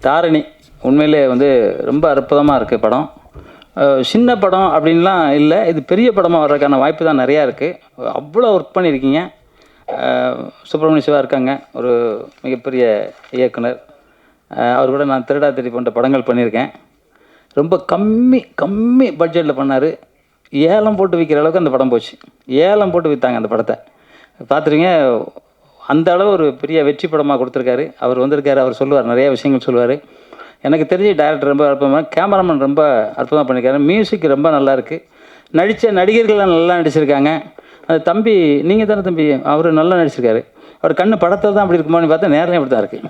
தாரணி உண்மையிலே வந்து ரொம்ப அற்புதமாக இருக்குது படம். சின்ன படம் அப்படின்லாம் இல்லை, இது பெரிய படமாக வர்றதுக்கான வாய்ப்பு தான் நிறையா இருக்குது. அவ்வளோ ஒர்க் பண்ணியிருக்கீங்க. சுப்பிரமணிய சிவா இருக்காங்க, ஒரு மிகப்பெரிய இயக்குனர். அவர் கூட நான் திருடா திரி போன்ற படங்கள் பண்ணியிருக்கேன். ரொம்ப கம்மி பட்ஜெட்டில் பண்ணார். ஏலம் போட்டு விற்கிற அளவுக்கு அந்த படம் போச்சு. ஏலம் போட்டு விற்றாங்க அந்த படத்தை. பார்த்துருங்க, அந்த அளவு ஒரு பெரிய வெற்றி படமாக கொடுத்துருக்காரு. அவர் வந்திருக்காரு, அவர் சொல்லுவார், நிறைய விஷயங்கள் சொல்லுவார். எனக்கு தெரிஞ்ச டைரக்டர் ரொம்ப அற்புதமாக, கேமராமேன் ரொம்ப அற்புதமாக பண்ணியிருக்காரு. மியூசிக் ரொம்ப நல்லாயிருக்கு. நடித்த நடிகர்கள்லாம் நல்லா நடிச்சிருக்காங்க. அந்த தம்பி, நீங்கள் தானே தம்பி, அவர் நல்லா நடிச்சிருக்காரு. அவர் கண்ணு படத்தில் தான் அப்படி இருக்குமான்னு பார்த்தா நேர்லேயும் அப்படி தான் இருக்குது.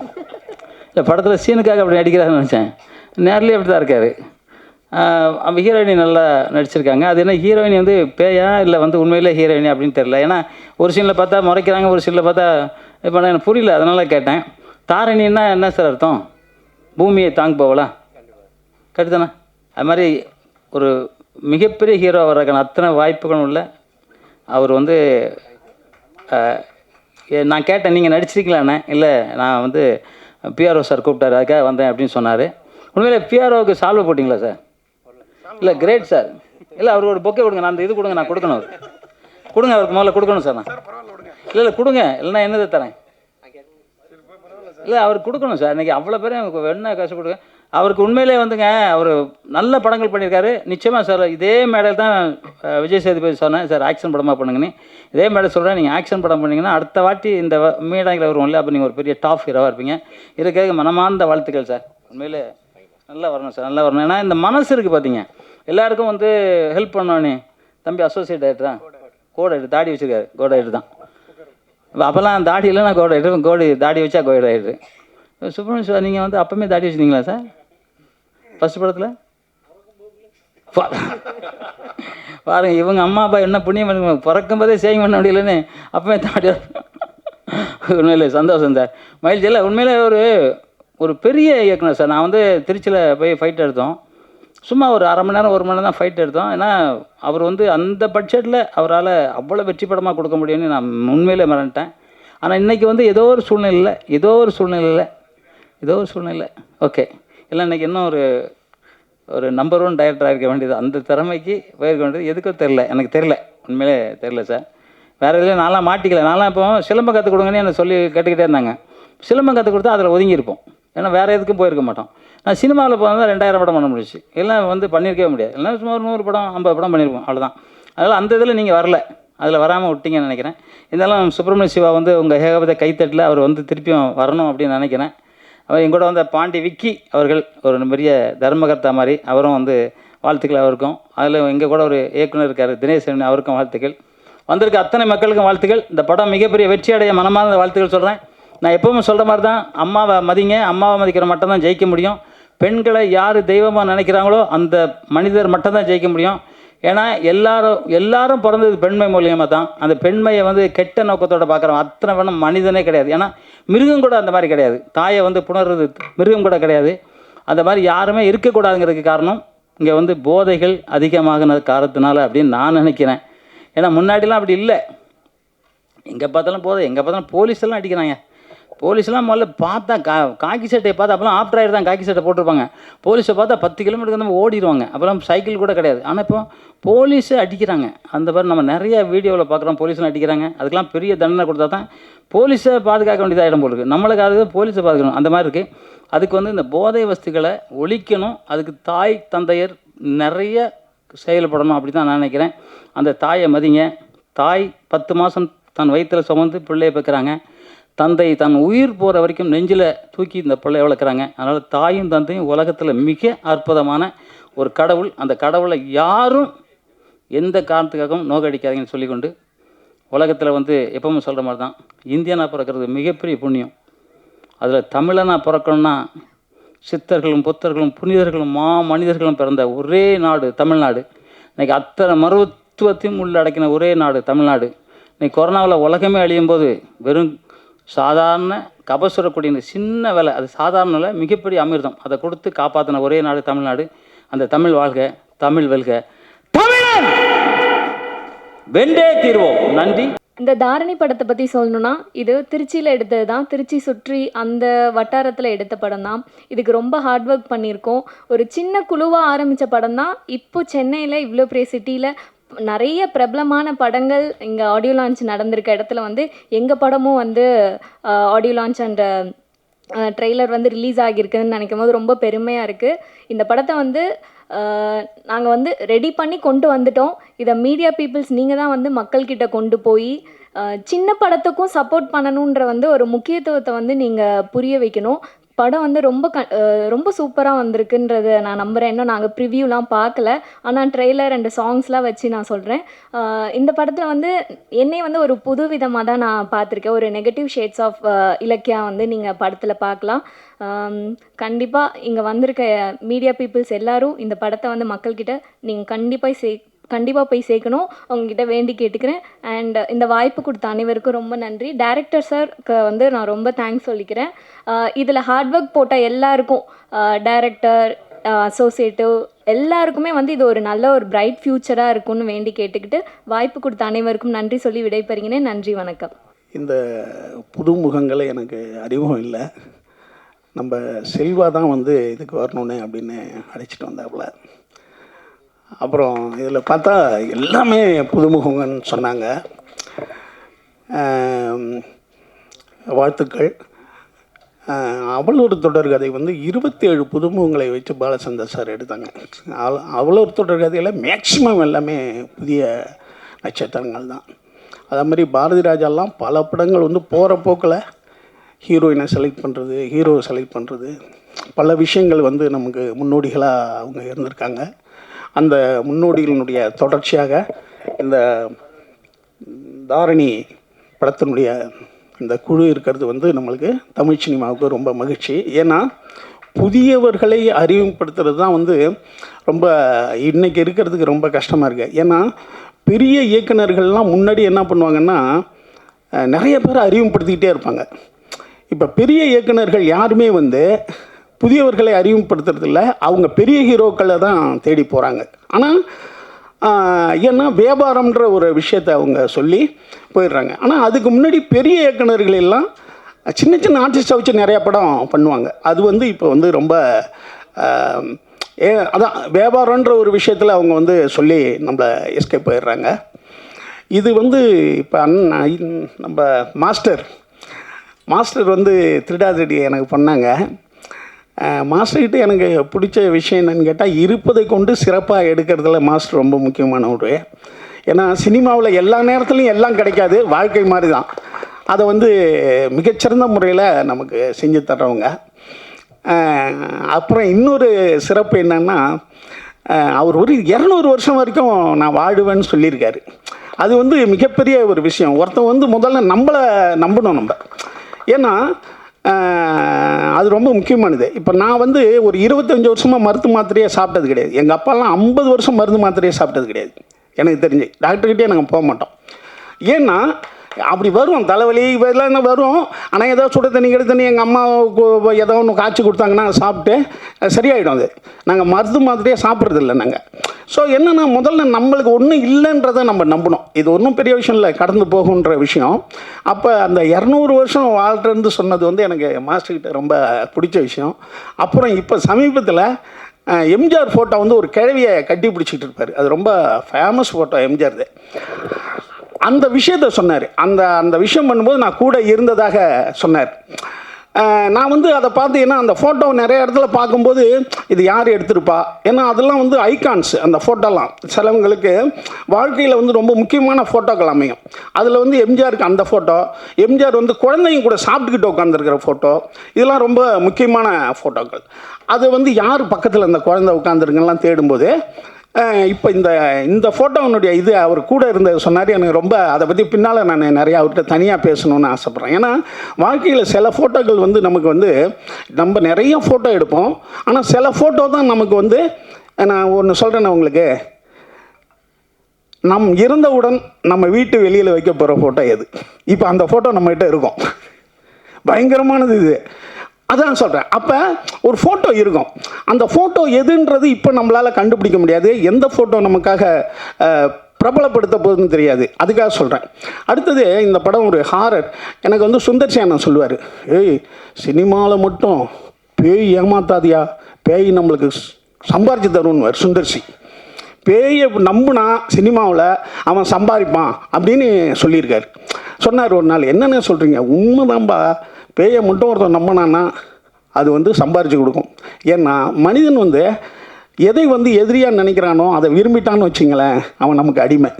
இல்லை, படத்தில் சீனுக்காக அப்படி நடிக்கிறாருன்னு நினச்சேன், நேர்லேயும் அப்படி தான் இருக்கார். அவங்க ஹீரோயினி நல்லா நடிச்சிருக்காங்க. அது என்ன ஹீரோயினி வந்து பேயா இல்லை வந்து உண்மையிலே ஹீரோயினி அப்படின்னு தெரில. ஏன்னா ஒரு சீனில் பார்த்தா முறைக்கிறாங்க, ஒரு சீனில் பார்த்தா இப்போ எனக்கு புரியல, அதனால் கேட்டேன். தாரணின்னா என்ன சார் அர்த்தம்? பூமியை தாங்குபவளா? கரெக்டு. அது மாதிரி ஒரு மிகப்பெரிய ஹீரோ வர்றதுக்கான அத்தனை வாய்ப்புகளும் இல்லை. அவர் வந்து நான் கேட்டேன், நீங்கள் நடிச்சிருக்கீங்களாண்ணே? இல்லை, நான் வந்து பிஆர்ஓ சார் கூப்பிட்டாரு, அதுக்காக வந்தேன் அப்படின்னு சொன்னார். உண்மையிலே பிஆர்ஓவுக்கு சால்வை போட்டிங்களா சார்? இல்லை, கிரேட் சார். இல்லை, அவருக்கு ஒரு பொக்கே கொடுங்க, நான் அந்த இது கொடுங்க, நான் கொடுக்கணும். அவருக்கு கொடுங்க, அவருக்கு முதல்ல கொடுக்கணும் சார். நான் இல்லை கொடுங்க, இல்லைன்னா என்னது தரேன். இல்லை, அவருக்கு கொடுக்கணும் சார். இன்றைக்கி அவ்வளோ பேரும் என்ன கஷ்டப்படுங்க. அவருக்கு உண்மையிலே வந்துங்க, அவர் நல்ல படங்கள் பண்ணியிருக்காரு. நிச்சயமாக சார், இதே மேடையில் தான் விஜய் சேதுபதி சொன்னேன், சார் ஆக்ஷன் படமாக பண்ணுங்கன்னு. இதே மேடை சொல்கிறேன், நீங்கள் ஆக்ஷன் படம் பண்ணிங்கன்னா அடுத்த வாட்டி இந்த மேடையில் வருவோம்ல, அப்போ நீங்கள் ஒரு பெரிய டாப் ஹீரோவாக இருப்பீங்க. இதுக்காக மனமார்ந்த வாழ்த்துக்கள் சார். உண்மையிலே நல்லா வரணும் சார், நல்லா வரணும். ஏன்னா இந்த மனசு இருக்குது பார்த்தீங்க, எல்லாருக்கும் வந்து ஹெல்ப் பண்ணோன்னே. தம்பி அசோசியேட் டைரக்டரா, கோட் ரைட்டர், தாடி வச்சுருக்காரு, கோட் ரைட்டர் தான். அப்போல்லாம் தாடி இல்லைன்னா கோட் ரைட்டர், தாடி வச்சா கோட் ரைட்டரு. சுப்பிரமணிய சார், நீங்கள் வந்து அப்போமே தாடி வச்சுருந்தீங்களா சார் ஃபஸ்ட் படத்தில்? பாருங்க, இவங்க அம்மா அப்பா என்ன புண்ணியம் பண்ணுங்க, பிறக்கும்போதே சேவிங் பண்ண முடியலன்னு அப்போவே தாடி. உண்மையிலே சந்தோஷம் சார். மகிழ்ச்சியில் உண்மையிலே ஒரு பெரிய இயக்குனர் சார். நான் வந்து திருச்சியில் போய் ஃபைட் எடுத்தோம். சும்மா ஒரு அரை மணி நேரம் 1 மணி நேரம் தான் ஃபைட் எடுத்தோம். ஏன்னா அவர் வந்து அந்த பட்ஜெட்டில் அவரால் அவ்வளோ வெற்றி படமாக கொடுக்க முடியும்னு நான் உண்மையிலே மறந்துட்டேன். ஆனால் இன்றைக்கி வந்து ஏதோ ஒரு சூழ்நிலை ஓகே இல்லை, இன்றைக்கி இன்னும் ஒரு நம்பர் 1 டைரக்டராக இருக்க வேண்டியது, அந்த திறமைக்கு போயிருக்க வேண்டியது. எதுக்கும் தெரில, எனக்கு தெரில, உண்மையிலே தெரில சார். வேறு எதுலையும் நான்லாம் மாட்டிக்கல. நான்லாம் இப்போ சிலம்பம் கற்றுக் கொடுங்கன்னு என்னை சொல்லி கேட்டுக்கிட்டே இருந்தாங்க. சிலம்பம் கற்றுக் கொடுத்தா அதில் ஒதுங்கியிருப்போம். ஏன்னா வேறு எதுக்கும் போயிருக்க மாட்டோம். நான் சினிமாவில் போனால் 2000 படம் பண்ண முடிச்சு, எல்லாம் வந்து பண்ணியிருக்கவே முடியாது. எல்லாம் சும்மா ஒரு 100 படம் 50 படம் பண்ணியிருப்போம், அவ்வளோதான். அதனால் அந்த இதில் நீங்கள் வரல, அதில் வராமல் விட்டீங்கன்னு நினைக்கிறேன். இருந்தாலும் சுப்பிரமணிய சிவா வந்து உங்கள் ஏகபத கைத்தட்டில் அவர் வந்து திருப்பியும் வரணும் அப்படின்னு நினைக்கிறேன். அவர் எங்கூட வந்த பாண்டி விக்கி அவர்கள் ஒரு பெரிய தர்மகர்த்தா மாதிரி, அவரும் வந்து வாழ்த்துக்கள் அவருக்கும். அதில் எங்கள் கூட ஒரு இயக்குனர் இருக்கார் தினேஷ், அவருக்கும் வாழ்த்துக்கள். வந்திருக்க அத்தனை மக்களுக்கும் வாழ்த்துக்கள். இந்த படம் மிகப்பெரிய வெற்றி அடைய மனமார்ந்த வாழ்த்துக்கள் சொல்கிறேன். நான் எப்பவும் சொல்கிற மாதிரி தான், அம்மாவை மதிங்க, அம்மாவை மதிக்கிற மட்டும் தான் ஜெயிக்க முடியும். பெண்களை யார் தெய்வமாக நினைக்கிறாங்களோ அந்த மனிதர் மட்டும்தான் ஜெயிக்க முடியும். ஏன்னா எல்லாரும் பிறந்தது பெண்மை மூலியமாக தான். அந்த பெண்மையை வந்து கெட்ட நோக்கத்தோடு பார்க்குறோம். அத்தனை வேணும் மனிதனே கிடையாது. ஏன்னா மிருகம் கூட அந்த மாதிரி கிடையாது. தாயை வந்து புணர்றது மிருகம் கூட கிடையாது. அந்த மாதிரி யாருமே இருக்கக்கூடாதுங்கிறதுக்கு காரணம் இங்கே வந்து போதைகள் அதிகமாகின காரணத்தினால அப்படின்னு நான் நினைக்கிறேன். ஏன்னா முன்னாடிலாம் அப்படி இல்லை. எங்கே பார்த்தாலும் போதை, எங்கே பார்த்தாலும் போலீஸ் எல்லாம் அடிக்கிறாங்க. போலீஸ்லாம் முதல்ல பார்த்தா காக்கி சட்டையை பார்த்தா, அப்போலாம் ஆஃப்டர் ஆயிட்டு தான் காக்கி சட்டை போட்டிருப்பாங்க. போலீஸை பார்த்தா 10 கிலோமீட்டருக்கு நம்ம ஓடிடுவாங்க. அப்போலாம் சைக்கிள் கூட கிடையாது. ஆனால் இப்போ போலீஸை அடிக்கிறாங்க. அந்த மாதிரி நம்ம நிறைய வீடியோவில் பார்க்குறோம், போலீஸ்லாம் அடிக்கிறாங்க. அதுக்கெலாம் பெரிய தண்டனை கொடுத்தா தான் போலீஸை பாதுகாக்க வேண்டியதாக இடம் போலுக்கு. நம்மளுக்கு அது போலீஸை பாதுகாக்கணும், அந்த மாதிரி இருக்குது. அதுக்கு வந்து இந்த போதை வஸ்துக்களை ஒழிக்கணும். அதுக்கு தாய் தந்தையர் நிறைய செயல்படணும், அப்படி தான் நான் நினைக்கிறேன். அந்த தாயை மதிங்க. தாய் 10 மாதம் தன் வயிற்றில் சுமந்து பிள்ளையை பெற்கிறாங்க. தந்தை தன் உயிர் போகிற வரைக்கும் நெஞ்சில் தூக்கி இந்த பிள்ளையை வளர்க்குறாங்க. அதனால் தாயும் தந்தையும் உலகத்தில் மிக அற்புதமான ஒரு கடவுள். அந்த கடவுளை யாரும் எந்த காரணத்துக்காகவும் நோக்கடிக்காதீங்கன்னு சொல்லிக்கொண்டு, உலகத்தில் வந்து எப்பவும் சொல்கிற மாதிரி தான், இந்தியனாக பிறக்கிறது மிகப்பெரிய புண்ணியம். அதில் தமிழனாக பிறக்கணும்னா சித்தர்களும் புத்தர்களும் புனிதர்களும் மனிதர்களும் பிறந்த ஒரே நாடு தமிழ்நாடு. இன்றைக்கி அத்தனை மருத்துவத்தையும் உள்ளடக்கின ஒரே நாடு தமிழ்நாடு. இன்றைக்கி கொரோனாவில் உலகமே அழியும் போது வெறும் சாதாரண கபசுரக்கூடிய சின்ன வேலை, அது சாதாரண வேலை, மிகப்பெரிய அமிர்தம், அதை கொடுத்து காப்பாற்றின ஒரே நாடு தமிழ்நாடு. அந்த தமிழ் வாழ்க, தமிழ் வெல்க, தமிழன் வென்றே தீர்வோம். நன்றி. இந்த தாரணி படத்தை பற்றி சொல்லணுன்னா, இது திருச்சியில் எடுத்தது தான். திருச்சி சுற்றி அந்த வட்டாரத்தில் எடுத்த படம் தான். இதுக்கு ரொம்ப ஹார்ட் ஒர்க் பண்ணியிருக்கோம். ஒரு சின்ன குழுவாக ஆரம்பித்த படம் தான். இப்போ சென்னையில் இவ்வளோ பெரிய சிட்டியில் நிறைய பிரபலமான படங்கள் இங்கே ஆடியோ லான்ச் நடந்திருக்க இடத்துல வந்து எங்கள் படமும் வந்து ஆடியோ லான்ச் அண்ட் ட்ரெய்லர் வந்து ரிலீஸ் ஆகியிருக்குன்னு நினைக்கும் போது ரொம்ப பெருமையாக இருக்குது. இந்த படத்தை வந்து நாங்கள் வந்து ரெடி பண்ணி கொண்டு வந்துட்டோம். இதை மீடியா பீப்புள்ஸ் நீங்கள் தான் வந்து மக்கள்கிட்ட கொண்டு போய் சின்ன படத்துக்கும் சப்போர்ட் பண்ணணுன்ற வந்து ஒரு முக்கியத்துவத்தை வந்து நீங்கள் புரிய வைக்கணும். படம் வந்து ரொம்ப சூப்பராக வந்திருக்குன்றதை நான் நம்புகிறேன். இன்னும் நாங்கள் ப்ரிவ்யூலாம் பார்க்கல, ஆனால் ட்ரெய்லர் அண்ட் சாங்ஸ்லாம் வச்சு நான் சொல்கிறேன். இந்த படத்தில் வந்து என்னை வந்து ஒரு புது விதமாக தான் நான் பார்த்துருக்கேன். ஒரு நெகட்டிவ் ஷேட்ஸ் ஆஃப் இலக்கியா வந்து நீங்கள் படத்தில் பார்க்கலாம். கண்டிப்பாக இங்கே வந்திருக்க மீடியா பீப்புள்ஸ் எல்லோரும் இந்த படத்தை வந்து மக்கள்கிட்ட நீங்கள் கண்டிப்பாக போய் சேர்க்கணும். அவங்ககிட்ட வேண்டி கேட்டுக்கிறேன். அண்ட் இந்த வாய்ப்பு கொடுத்த அனைவருக்கும் ரொம்ப நன்றி. டைரக்டர் சார்க்கு வந்து நான் ரொம்ப தேங்க்ஸ் சொல்லிக்கிறேன். இதில் ஹார்ட் ஒர்க் போட்ட எல்லாருக்கும், டைரக்டர், அசோசியேட்டிவ் எல்லாருக்குமே வந்து இது ஒரு நல்ல ஒரு பிரைட் ஃப்யூச்சராக இருக்கும்னு வேண்டி கேட்டுக்கிட்டு வாய்ப்பு கொடுத்த அனைவருக்கும் நன்றி சொல்லி விடைபெறுகிறேன். நன்றி, வணக்கம். இந்த புதுமுகங்களை எனக்கு அறிமுகம் இல்லை. நம்ம செல்வா தான் வந்து இதுக்கு வரணுன்னு அப்படின்னு அழைச்சிட்டு வந்தாப்புல. அப்புறம் இதில் பார்த்தா எல்லாமே புதுமுகங்கன்னு சொன்னாங்க. வாழ்த்துக்கள். அவளொரு தொடர்கதை வந்து 27 புதுமுகங்களை வச்சு பாலச்சந்தர் சார் எடுத்தாங்க. அவளொரு தொடர்கதையில் மேக்சிமம் எல்லாமே புதிய நட்சத்திரங்கள் தான். அதே மாதிரி பாரதி ராஜாலாம் பல படங்கள் வந்து போகிற போக்கில் ஹீரோயினை செலக்ட் பண்ணுறது, ஹீரோவை செலக்ட் பண்ணுறது, பல விஷயங்கள் வந்து நமக்கு முன்னோடிகளாக அவங்க இருந்திருக்காங்க. அந்த முன்னோடிகளினுடைய தொடர்ச்சியாக இந்த தாரணி படத்தினுடைய இந்த குழு இருக்கிறது வந்து நம்மளுக்கு தமிழ் சினிமாவுக்கு ரொம்ப மகிழ்ச்சி. ஏன்னா புதியவர்களை அறிமுகப்படுத்துறது தான் வந்து ரொம்ப இன்றைக்கி இருக்கிறதுக்கு ரொம்ப கஷ்டமாக இருக்குது. ஏன்னா பெரிய இயக்குநர்கள்லாம் முன்னாடி என்ன பண்ணுவாங்கன்னா நிறைய பேர் அறிமுகப்படுத்திக்கிட்டே இருப்பாங்க. இப்போ பெரிய இயக்குநர்கள் யாருமே வந்து புதியவர்களை அறிமுகப்படுத்துறதில்ல, அவங்க பெரிய ஹீரோக்களை தான் தேடி போகிறாங்க. ஆனால் ஏன்னா வியாபாரம்ன்ற ஒரு விஷயத்தை அவங்க சொல்லி போயிடுறாங்க. ஆனால் அதுக்கு முன்னாடி பெரிய இயக்குநர்கள் எல்லாம் சின்ன சின்ன ஆர்டிஸ்ட்டை வச்சு நிறையா படம் பண்ணுவாங்க. அது வந்து இப்போ வந்து ரொம்ப அதான் வியாபாரன்ற ஒரு விஷயத்தில் அவங்க வந்து சொல்லி நம்மளை எஸ்கேப் போயிடுறாங்க. இது வந்து இப்போ நம்ம மாஸ்டர் வந்து திருடாதிரடி எனக்கு பண்ணாங்க. மாஸ்டர்கிட்ட எனக்கு பிடிச்ச விஷயம் என்னென்னு கேட்டால், இருப்பதை கொண்டு சிறப்பாக எடுக்கிறதுல மாஸ்டர் ரொம்ப முக்கியமானவர். ஏன்னா சினிமாவில் எல்லா நேரத்துலையும் எல்லாம் கிடைக்காது, வாழ்க்கை மாதிரி தான். அதை வந்து மிகச்சிறந்த முறையில் நமக்கு செஞ்சு தர்றவங்க. அப்புறம் இன்னொரு சிறப்பு என்னென்னா, அவர் ஒரு 200 வருஷம் வரைக்கும் நான் வாழுவேன்னு சொல்லியிருக்காரு. அது வந்து மிகப்பெரிய ஒரு விஷயம். ஒருத்தன் வந்து முதல்ல நம்மளை நம்பணும் நம்ம. ஏன்னா அது ரொம்ப முக்கியமானது. இப்போ நான் வந்து ஒரு 25 வருஷமாக மருந்து மாத்திரையே சாப்பிட்டது கிடையாது. எங்கள் அப்பாலாம் 50 வருஷம் மருந்து மாத்திரையே சாப்பிட்டது கிடையாது. எனக்கு தெரிஞ்சு டாக்டர்கிட்டே நாங்கள் போக மாட்டோம். ஏன்னா அப்படி வரும் தலைவலி இதெல்லாம் வரும். ஆனால் ஏதோ சுட தண்ணி கெடு தண்ணி எங்கள் அம்மா ஏதோ ஒன்று காய்ச்சி கொடுத்தாங்கன்னா சாப்பிட்டு சரியாயிடும். அது நாங்கள் மருந்து மாதிரியே சாப்பிட்றதில்ல நாங்கள். ஸோ என்னென்னா முதல்ல நம்மளுக்கு ஒன்றும் இல்லைன்றதை நம்ம நம்பணும். இது ஒன்றும் பெரிய விஷயம் இல்லை, கடந்து போகுன்ற விஷயம். அப்போ அந்த 200 வருஷம் வாழ்றேன்னு சொன்னது வந்து எனக்கு மாஸ்டர்கிட்ட ரொம்ப பிடிச்ச விஷயம். அப்புறம் இப்போ சமீபத்தில் எம்ஜிஆர் ஃபோட்டோ வந்து ஒரு கிழவியை கட்டி பிடிச்சிக்கிட்டு இருப்பார். அது ரொம்ப ஃபேமஸ் ஃபோட்டோ எம்ஜிஆர். அந்த விஷயத்தை சொன்னார். அந்த விஷயம் பண்ணும்போது நான் கூட இருந்ததாக சொன்னார். நான் வந்து அதை பார்த்தீங்கன்னா அந்த ஃபோட்டோ நிறைய இடத்துல பார்க்கும்போது இது யார் எடுத்திருப்பா, ஏன்னா அதெல்லாம் வந்து ஐகான்ஸ். அந்த ஃபோட்டோலாம் சிலவங்களுக்கு வாழ்க்கையில் வந்து ரொம்ப முக்கியமான ஃபோட்டோக்கள் அமையும். அதில் வந்து எம்ஜிஆருக்கு அந்த ஃபோட்டோ, எம்ஜிஆர் வந்து குழந்தைங்க கூட சாப்பிட்டுக்கிட்டு உட்காந்துருக்கிற ஃபோட்டோ, இதெல்லாம் ரொம்ப முக்கியமான ஃபோட்டோக்கள். அது வந்து யார் பக்கத்தில் அந்த குழந்தை உட்காந்துருங்கலாம் தேடும்போது இப்போ இந்த ஃபோட்டோனுடைய இது அவர் கூட இருந்தது சொன்னார். எனக்கு ரொம்ப அதை பற்றி பின்னால் நான் நிறையா அவர்கிட்ட தனியாக பேசணுன்னு ஆசைப்பட்றேன். ஏன்னா வாழ்க்கையில் சில ஃபோட்டோக்கள் வந்து நமக்கு வந்து நம்ம நிறைய ஃபோட்டோ எடுப்போம். ஆனால் சில ஃபோட்டோ தான் நமக்கு வந்து, நான் ஒன்று சொல்கிறேன்னு உங்களுக்கு, நம் இருந்தவுடன் நம்ம வீட்டு வெளியில் வைக்க போகிற ஃபோட்டோ எது? இப்போ அந்த ஃபோட்டோ நம்மகிட்ட இருக்கும். பயங்கரமானது இது. அதான் சொல்கிறேன். அப்போ ஒரு ஃபோட்டோ இருக்கும். அந்த ஃபோட்டோ எதுன்றது இப்போ நம்மளால் கண்டுபிடிக்க முடியாது. எந்த ஃபோட்டோ நமக்காக பிரபலப்படுத்த போகுதுன்னு தெரியாது, அதுக்காக சொல்கிறேன். அடுத்தது இந்த படம் ஒரு ஹாரர். எனக்கு வந்து சுந்தர்சி அண்ணன் சொல்லுவார், ஏய் சினிமாவில் மட்டும் பேய் ஏமாத்தாதியா, பேய் நம்மளுக்கு சம்பாரிச்சு தருவார் சுந்தர்சி. பேயை நம்புனா சினிமாவில் அவன் சம்பாதிப்பான் அப்படின்னு சொல்லியிருக்காரு. சொன்னார் ஒரு நாள், என்னென்ன சொல்கிறீங்க, உண்மைதான்பா, பேயை மட்டும் ஒருத்தன் நம்பினான்னா அது வந்து சம்பாரித்து கொடுக்கும். ஏன்னா மனிதன் வந்து எதை வந்து எதிரியாக நினைக்கிறானோ அதை விரும்பிட்டான்னு வச்சிங்களேன், அவன் நமக்கு அடிமை.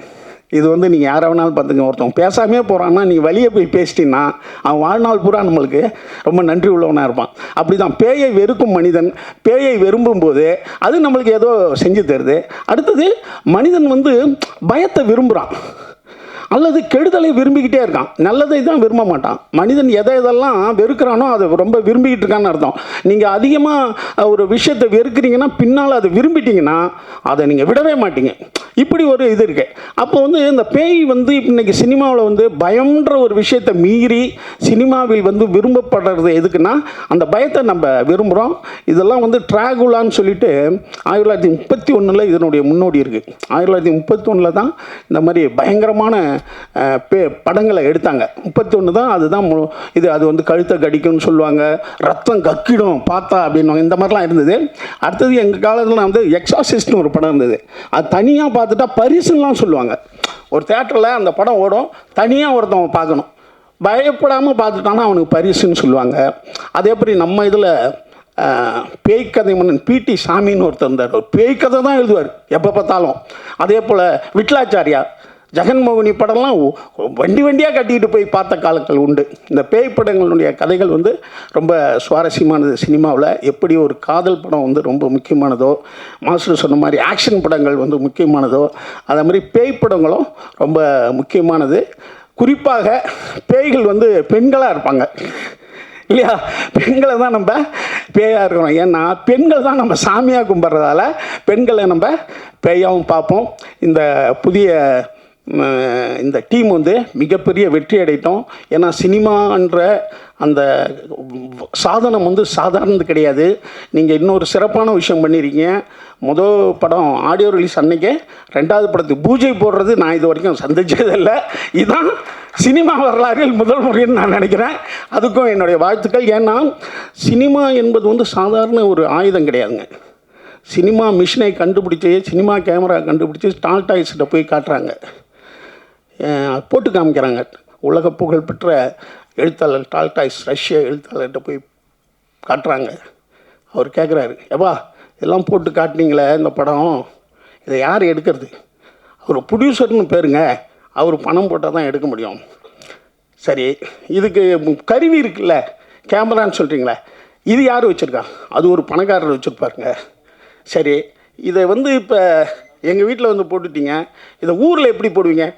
இது வந்து நீங்கள் யாரை வேணாலும் பார்த்துங்க, ஒருத்தவங்க பேசாமே போகிறான்னா நீ வெளியே போய் பேசிட்டீங்கன்னா அவன் வாழ்நாள் பூரா நம்மளுக்கு ரொம்ப நன்றி உள்ளவனாக இருப்பான். அப்படி தான் பேயை வெறுக்கும் மனிதன் பேயை விரும்பும்போது அது நம்மளுக்கு ஏதோ செஞ்சு தருது. அடுத்தது மனிதன் வந்து பயத்தை விரும்புகிறான் அல்லது கெடுதலை விரும்பிக்கிட்டே இருக்கான், நல்லதை தான் விரும்ப மாட்டான். மனிதன் எதெல்லாம் வெறுக்கிறானோ அதை ரொம்ப விரும்பிக்கிட்டு இருக்கான்னு அர்த்தம். நீங்கள் அதிகமாக ஒரு விஷயத்தை வெறுக்கிறீங்கன்னா பின்னால் அதை விரும்பிட்டீங்கன்னா அதை நீங்கள் விடவே மாட்டீங்க. இப்படி ஒரு இது இருக்கு. அப்போ வந்து இந்த பேய் வந்து இன்றைக்கி சினிமாவில் வந்து பயம்ன்ற ஒரு விஷயத்தை மீறி சினிமாவில் வந்து விரும்பப்படுறது எதுக்குன்னா அந்த பயத்தை நம்ம விரும்புகிறோம். இதெல்லாம் வந்து ட்ராகுலான்னு சொல்லிட்டு 1931 இதனுடைய முன்னோடி இருக்குது. 1931 தான் இந்த மாதிரி பயங்கரமான படங்களை எடுத்தாங்க. 31 தான் அதுதான் இது. அது வந்து கழுத்தை கடிக்கும்னு சொல்லுவாங்க, ரத்தம் கக்கிடும் பார்த்தா அப்படின்வாங்க, இந்த மாதிரிலாம் இருந்தது. அடுத்தது எங்கள் காலத்தில் வந்து எக்ஸாசிஸ்ட்னு ஒரு படம் இருந்தது. அது தனியாக பார்த்துட்டா பரிசுலாம் சொல்லுவாங்க. ஒரு தேட்டரில் அந்த படம் ஓடும், தனியாக ஒருத்தவங்க பார்க்கணும், பயப்படாமல் பார்த்துட்டானா அவனுக்கு பரிசுன்னு சொல்லுவாங்க. அதே மாதிரி நம்ம இதில் பேய்க்கதை மன்னன் பிடி சாமின்னு ஒருத்தர் இருந்தார். ஒரு பேய்க்கதை தான் எழுதுவார் எப்போ பார்த்தாலும். அதே போல் விட்லாச்சாரியா, ஜெகன்மோகினி படம்லாம் வண்டி வண்டியாக கட்டிக்கிட்டு போய் பார்த்த காலங்கள் உண்டு. இந்த பேய் படங்களுடைய கதைகள் வந்து ரொம்ப சுவாரஸ்யமானது. சினிமாவில் எப்படி ஒரு காதல் படம் வந்து ரொம்ப முக்கியமானதோ, மாஸ்டர் சொன்ன மாதிரி ஆக்ஷன் படங்கள் வந்து முக்கியமானதோ, அதே மாதிரி பேய் படங்களும் ரொம்ப முக்கியமானது. குறிப்பாக பேய்கள் வந்து பெண்களாக இருப்பாங்க இல்லையா? பெண்களை தான் நம்ம பேயாக இருக்கிறோம். ஏன்னா பெண்கள் தான் நம்ம சாமியாக கும்பிட்றதால பெண்களை நம்ம பேயாகவும் பார்ப்போம். இந்த புதிய இந்த டீம் வந்து மிகப்பெரிய வெற்றி அடைத்தோம். ஏன்னா சினிமான்ற அந்த சாதனம் வந்து சாதாரணது கிடையாது. நீங்கள் இன்னொரு சிறப்பான விஷயம் பண்ணியிருக்கீங்க. மொதல் படம் ஆடியோ ரிலீஸ் அன்னைக்கே 2வது படத்துக்கு பூஜை போடுறது நான் இது வரைக்கும் சந்திச்சதில்லை. இதுதான் சினிமா வரலாறில் முதல் முறைன்னு நான் நினைக்கிறேன். அதுக்கும் என்னுடைய வாழ்த்துக்கள். ஏன்னா சினிமா என்பது வந்து சாதாரண ஒரு ஆயுதம் கிடையாதுங்க. சினிமா மிஷினை கண்டுபிடிச்சி, சினிமா கேமரா கண்டுபிடிச்சி டால்டாய்ஸ்கிட்ட போய் காட்டுறாங்க, போட்டு காமிக்கிறாங்க. உலக புகழ்பெற்ற எழுத்தாளர் டால்டாய்ஸ், ரஷ்ய எழுத்தாளர்கிட்ட போய் காட்டுறாங்க. அவர் கேட்குறாரு, எப்பா இதெல்லாம் போட்டு காட்டினீங்களே இந்த படம், இதை யார் எடுக்கிறது? அவர் ப்ரொடியூசர்னு பேருங்க, அவர் பணம் போட்டால் தான் எடுக்க முடியும். சரி, இதுக்கு கருவி இருக்குல்ல, கேமரான்னு சொல்கிறீங்களே, இது யார் வச்சுருக்கா? அது ஒரு பணக்காரர் வச்சுருப்பாருங்க. சரி, இதை வந்து இப்போ எங்கள் வீட்டில் வந்து போட்டுட்டீங்க, இதை ஊரில் எப்படி போடுவீங்க?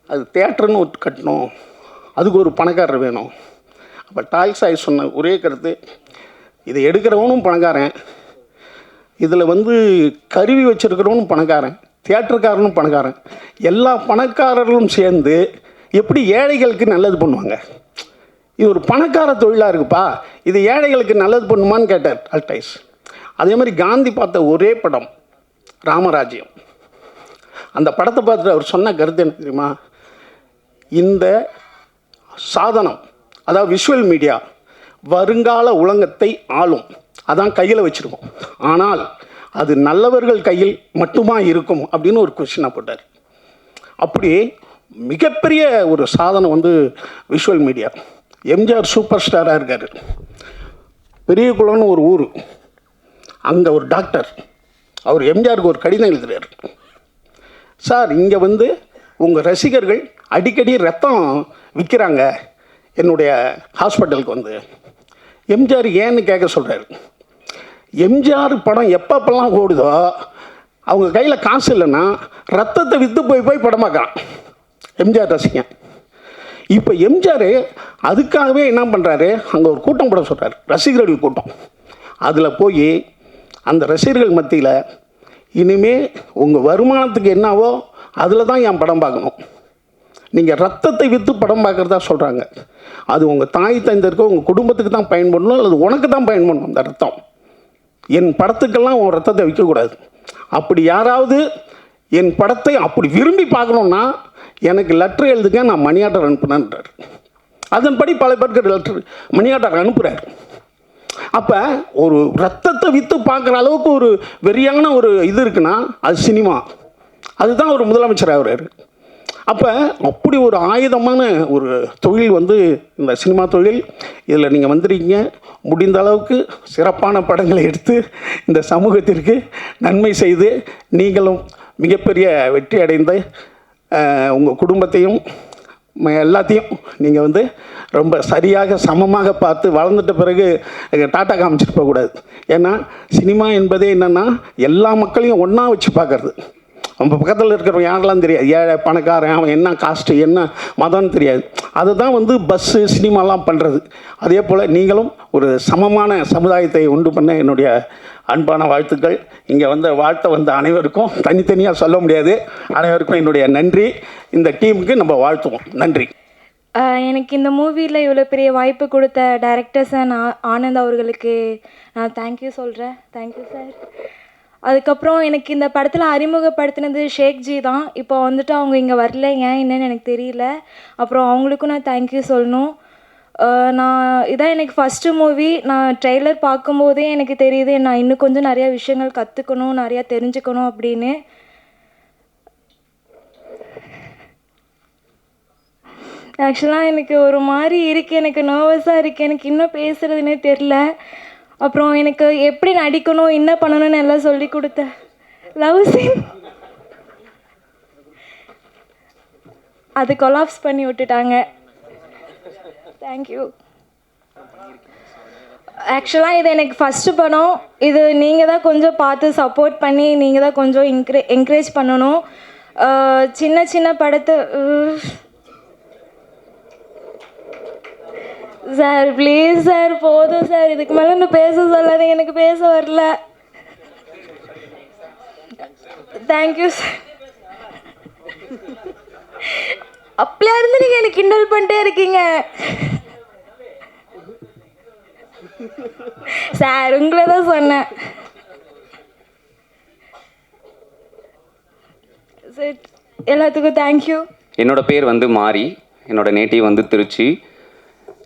அது தேட்டர்னு ஒரு கட்டணும், அதுக்கு ஒரு பணக்காரர் வேணும். அப்போ டால்ஸ்டாய் சொன்ன ஒரே கருத்து, இதை எடுக்கிறவனும் பணக்காரன், இதில் வந்து கருவி வச்சுருக்கிறவனும் பணக்காரன், தியேட்டருக்காரனும் பணக்காரன், எல்லா பணக்காரர்களும் சேர்ந்து எப்படி ஏழைகளுக்கு நல்லது பண்ணுவாங்க? இது ஒரு பணக்கார தொழிலாக இருக்குப்பா, இது ஏழைகளுக்கு நல்லது பண்ணுமான்னு கேட்டார் டால்ஸ்டாய். அதே மாதிரி காந்தி பார்த்த ஒரே படம் ராமராஜ்யம். அந்த படத்தை பார்த்துட்டு அவர் சொன்ன கருத்து என்ன தெரியுமா? இந்த சாதனம், அதாவது விஷுவல் மீடியா, வருங்கால உலகத்தை ஆளும், அதான் கையில் வச்சுருக்கோம், ஆனால் அது நல்லவர்கள் கையில் மட்டுமா இருக்கும் அப்படின்னு ஒரு கொஸ்டினாக போட்டார். அப்படி மிகப்பெரிய ஒரு சாதனம் வந்து விஷுவல் மீடியா. எம்ஜிஆர் சூப்பர் ஸ்டாராக இருக்கார். பெரிய குளம்னு ஒரு ஊர், அங்கே ஒரு டாக்டர், அவர் எம்ஜிஆருக்கு ஒரு கடிதம் எழுதுறாரு. சார், இங்கே வந்து உங்கள் ரசிகர்கள் அடிக்கடி ரத்தம் விற்கிறாங்க என்னுடைய ஹாஸ்பிட்டலுக்கு வந்து. எம்ஜிஆர் ஏன்னு கேட்க சொல்கிறாரு. எம்ஜிஆர் படம் எப்பப்பெல்லாம் ஓடுதோ அவங்க கையில் காசு இல்லைன்னா ரத்தத்தை விற்று போய் படம் பார்க்குறான் எம்ஜிஆர் ரசிகன். இப்போ எம்ஜிஆர் அதுக்காகவே என்ன பண்ணுறாரு, அங்கே ஒரு கூட்டம் போட சொல்கிறார், ரசிகர்கள் கூட்டம். அதில் போய் அந்த ரசிகர்கள் மத்தியில் இனிமேல் உங்கள் வருமானத்துக்கு என்னவோ அதில் தான் என் படம் பார்க்கணும், நீங்கள் ரத்தத்தை விற்று படம் பார்க்குறதா சொல்கிறாங்க. அது உங்கள் தாய் தந்தைக்கோ உங்கள் குடும்பத்துக்கு தான் பயன்படணும், அல்லது உனக்கு தான் பயன்படணும் அந்த ரத்தம். என் படத்துக்கெல்லாம் உன் ரத்தத்தை விற்கக்கூடாது. அப்படி யாராவது என் படத்தை அப்படி விரும்பி பார்க்கணுன்னா எனக்கு லெட்டர் எழுதுங்க, நான் மணி ஆர்டர் அனுப்புனேன்றார். அதன்படி பல பேருக்கு லெட்டர் மணி ஆர்டர் அனுப்புகிறார். அப்போ ஒரு ரத்தத்தை விற்று பார்க்குற அளவுக்கு ஒரு வெறியான ஒரு இது இருக்குன்னா அது சினிமா. அதுதான் ஒரு முதலமைச்சர் ஆகிறார். அப்போ அப்படி ஒரு ஆயுதமான ஒரு தொழில் வந்து இந்த சினிமா தொழில். இதில் நீங்கள் வந்திருக்கீங்க. முடிந்த அளவுக்கு சிறப்பான படங்களை எடுத்து இந்த சமூகத்திற்கு நன்மை செய்து நீங்களும் மிகப்பெரிய வெற்றி அடைந்த உங்கள் குடும்பத்தையும் எல்லாத்தையும் நீங்கள் வந்து ரொம்ப சரியாக சமமாக பார்த்து வளர்ந்துட்ட பிறகு டாட்டா காமிச்சிட்டு போகக்கூடாது. ஏன்னா சினிமா என்பதே என்னென்னா எல்லா மக்களையும் ஒன்றா வச்சு பார்க்குறது. நம்ம பக்கத்தில் இருக்கிறவங்க யாரெல்லாம் தெரியாது, ஏழை பணக்காரன், அவன் என்ன காஸ்ட்டு என்ன மதம்னு தெரியாது. அதுதான் வந்து பஸ்ஸு சினிமாலாம் பண்ணுறது. அதே போல் நீங்களும் ஒரு சமமான சமுதாயத்தை உண்டு பண்ண என்னுடைய அன்பான வாழ்த்துக்கள். இங்கே வந்து வாழ்த்த வந்த அனைவருக்கும் தனித்தனியாக சொல்ல முடியாது, அனைவருக்கும் என்னுடைய நன்றி. இந்த டீமுக்கு நம்ம வாழ்த்துவோம். நன்றி. எனக்கு இந்த மூவியில் இவ்வளோ பெரிய வாய்ப்பு கொடுத்த டைரக்டர் சார் ஆனந்த் அவர்களுக்கு நான் தேங்க்யூ சொல்கிறேன். Thank you sir. அதுக்கப்புறம் எனக்கு இந்த படத்தில் அறிமுகப்படுத்தினது ஷேக்ஜி தான். இப்போ வந்துட்டு அவங்க இங்கே வரல, ஏன் என்னன்னு எனக்கு தெரியல. அப்புறம் அவங்களுக்கும் நான் தேங்க்யூ சொல்லணும். இதான் எனக்கு ஃபஸ்ட்டு மூவி. நான் ட்ரெய்லர் பார்க்கும்போதே எனக்கு தெரியுது நான் இன்னும் கொஞ்சம் நிறையா விஷயங்கள் கற்றுக்கணும், நிறையா தெரிஞ்சுக்கணும் அப்படின்னு. ஆக்சுவலாக எனக்கு ஒரு மாதிரி இருக்குது, எனக்கு நர்வஸாக இருக்குது, எனக்கு இன்னும் பேசுகிறதுனே தெரில. அப்புறம் எனக்கு எப்படி நடிக்கணும், என்ன பண்ணணும்னு எல்லாம் சொல்லி கொடுத்த லவ் சீன் அது கொலாப்ஸ் பண்ணி விட்டுட்டாங்க. தேங்க்யூ. ஆக்சுவலாக இது எனக்கு ஃபஸ்ட்டு படம். இது நீங்கள் தான் கொஞ்சம் பார்த்து சப்போர்ட் பண்ணி நீங்கள் தான் கொஞ்சம் என்கரேஜ் பண்ணணும். சின்ன சின்ன படத்தை சார் ப்ளீஸ் சார், போதும் சார், இதுக்கு மேலே இன்னும் பேச சொல்லாதீங்க, எனக்கு பேச வரல. Thank you sir. அப்படியா இருந்து நீங்கள் எனக்கு கிண்டல் பண்ணிட்டே இருக்கீங்க சார், உங்களை தான் சொன்னேன். சார் எல்லாத்துக்கும் தேங்க்யூ. என்னோடய பேர் வந்து மாரி. என்னோடய நேட்டிவ் வந்து திருச்சி.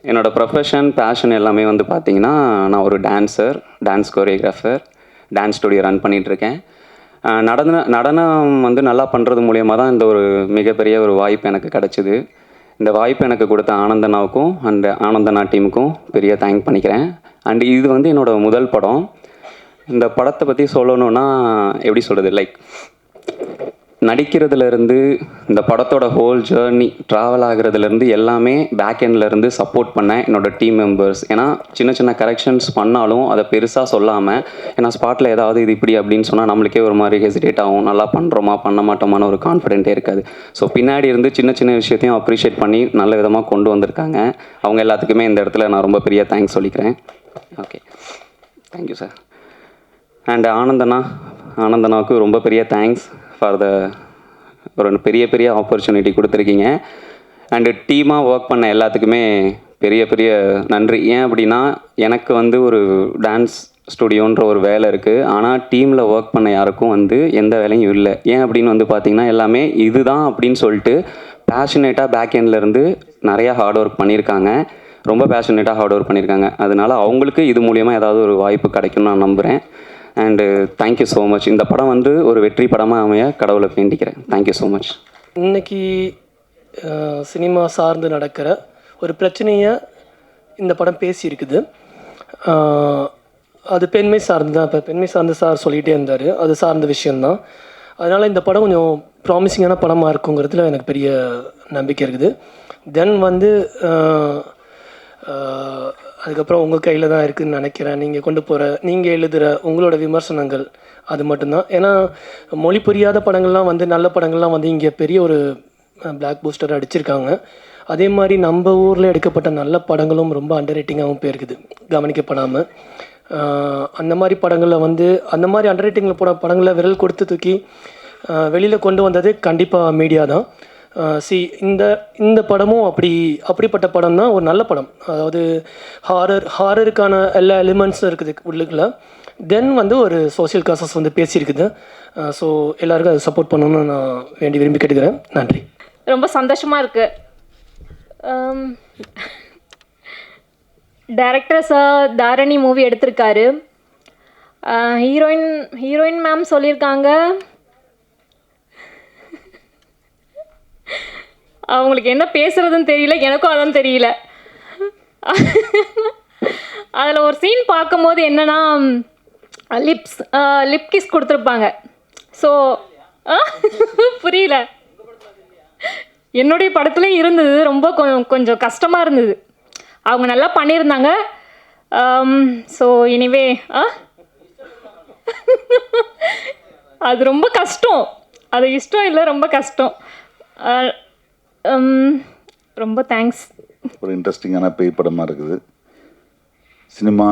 என்னோடய ப்ரொஃபஷன் பேஷன் எல்லாமே வந்து பார்த்திங்கன்னா, நான் ஒரு dance choreographer, dance studio run பண்ணிகிட்ருக்கேன். நடனம் வந்து நல்லா பண்ணுறது மூலியமாக தான் இந்த ஒரு மிகப்பெரிய ஒரு வாய்ப்பு எனக்கு கிடச்சிது. இந்த வாய்ப்பு எனக்கு கொடுத்த ஆனந்தனாவுக்கும் அண்ட் ஆனந்தனா டீமுக்கும் பெரிய தேங்க் பண்ணிக்கிறேன். அண்ட் இது வந்து என்னோடய முதல் படம். இந்த படத்தை பற்றி சொல்லணுன்னா எப்படி சொல்கிறது, லைக் நடிக்கிறதுலேருந்து இந்த படத்தோட ஹோல் ஜேர்னி ட்ராவல் ஆகிறதுலேருந்து எல்லாமே பேக் எண்ட்லேருந்து சப்போர்ட் பண்ணேன் என்னோடய டீம் மெம்பர்ஸ். ஏன்னா சின்ன சின்ன கரெக்ஷன்ஸ் பண்ணாலும் அதை பெருசாக சொல்லாமல், ஏன்னா ஸ்பாட்டில் ஏதாவது இது இப்படி அப்படின்னு சொன்னால் நம்மளுக்கே ஒரு மாதிரி ஹெசிடேட் ஆகும், நல்லா பண்ணுறோமா பண்ண மாட்டோமான ஒரு கான்ஃபிடென்ட்டே இருக்காது. ஸோ பின்னாடி இருந்து சின்ன சின்ன விஷயத்தையும் அப்ரிஷியேட் பண்ணி நல்ல விதமாக கொண்டு வந்திருக்காங்க. அவங்க எல்லாத்துக்குமே இந்த இடத்துல நான் ரொம்ப பெரிய தேங்க்ஸ் சொல்லிக்கிறேன். Okay, thank you sir. அண்ட் ஆனந்தனாவுக்கு ரொம்ப பெரிய தேங்க்ஸ் ஃபார் ஒரு பெரிய ஆப்பர்ச்சுனிட்டி கொடுத்துருக்கீங்க. அண்டு டீமாக ஒர்க் பண்ண எல்லாத்துக்குமே பெரிய நன்றி. ஏன் அப்படின்னா, எனக்கு வந்து ஒரு டான்ஸ் ஸ்டுடியோன்ற ஒரு வேலை இருக்குது, ஆனால் டீமில் ஒர்க் பண்ண யாருக்கும் வந்து எந்த வேலையும் இல்லை. ஏன் அப்படின்னு வந்து பார்த்திங்கன்னா, எல்லாமே இதுதான் அப்படின்னு சொல்லிட்டு பேஷனேட்டாக பேக் எண்ட்லேருந்து நிறையா ஹார்ட் ஒர்க் பண்ணியிருக்காங்க. ரொம்ப பேஷனேட்டாக ஹார்ட் ஒர்க் பண்ணியிருக்காங்க. அதனால அவங்களுக்கு இது மூலியமாக ஏதாவது ஒரு வாய்ப்பு கிடைக்கும்னு நான் நம்புகிறேன். And thank you so much. இந்த படம் வந்து ஒரு வெற்றி படமாக அமைய கடவுளை வேண்டிக்கிறேன். Thank you so much. இன்றைக்கி சினிமா சார்ந்து நடக்கிற ஒரு பிரச்சனையை இந்த படம் பேசியிருக்குது. அது பெண்மை சார்ந்து தான். இப்போ பெண்மை சார்ந்து சார் சொல்லிகிட்டே இருந்தார், அது சார்ந்த விஷயந்தான். அதனால் இந்த படம் கொஞ்சம் ப்ராமிசிங்கான படமாக இருக்குங்கிறதுல எனக்கு பெரிய நம்பிக்கை இருக்குது. தென் வந்து அதுக்கப்புறம் உங்கள் கையில் தான் இருக்குதுன்னு நினைக்கிறேன். நீங்கள் கொண்டு போகிற, நீங்கள் எழுதுகிற உங்களோட விமர்சனங்கள் அது மட்டும்தான். ஏன்னா மொழி புரியாத படங்கள்லாம் வந்து, நல்ல படங்கள்லாம் வந்து இங்கே பெரிய ஒரு பிளாக் பூஸ்டர் அடிச்சிருக்காங்க. அதே மாதிரி நம்ம ஊரில் எடுக்கப்பட்ட நல்ல படங்களும் ரொம்ப அண்டர் ரேட்டிங்காகவும் போயிருக்குது, கவனிக்கப்படாமல். அந்த மாதிரி படங்களில் வந்து, அந்த மாதிரி அண்டர் ரேட்டிங்கில் படங்களில் விரல் கொடுத்து தூக்கி வெளியில் கொண்டு வந்தது கண்டிப்பாக மீடியா தான். இந்த இந்த படமும் அப்படிப்பட்ட படம் தான், ஒரு நல்ல படம். அதாவது ஹாரருக்கான எல்லா எலிமெண்ட்ஸும் இருக்குது உள்ளுக்குள்ள. தென் வந்து ஒரு சோஷியல் காசஸ் வந்து பேசியிருக்குது. ஸோ எல்லாருக்கும் அதை சப்போர்ட் பண்ணணும்னு நான் விரும்பி கேட்டுக்கிறேன். நன்றி. ரொம்ப சந்தோஷமாக இருக்குது. டைரக்டர் சார் தாரணி மூவி எடுத்திருக்காரு. ஹீரோயின் மேம் சொல்லியிருக்காங்க அவங்களுக்கு என்ன பேசுகிறதுன்னு தெரியல, எனக்கும் அதான் தெரியல. அதில் ஒரு சீன் பார்க்கும்போது என்னென்னா லிப் கிஸ் கொடுத்துருப்பாங்க. ஸோ புரியல, என்னுடைய படத்துலையும் இருந்தது. ரொம்ப கொஞ்சம் கஷ்டமாக இருந்தது. அவங்க நல்லா பண்ணியிருந்தாங்க. ஸோ எனிவே அது ரொம்ப கஷ்டம், அது இஷ்டம் இல்லை, ரொம்ப கஷ்டம். ரொம்ப தேங்க்ஸ். ஒரு இன்ட்ரெஸ்டிங்கான பேய் படமாக இருக்குது. சினிமா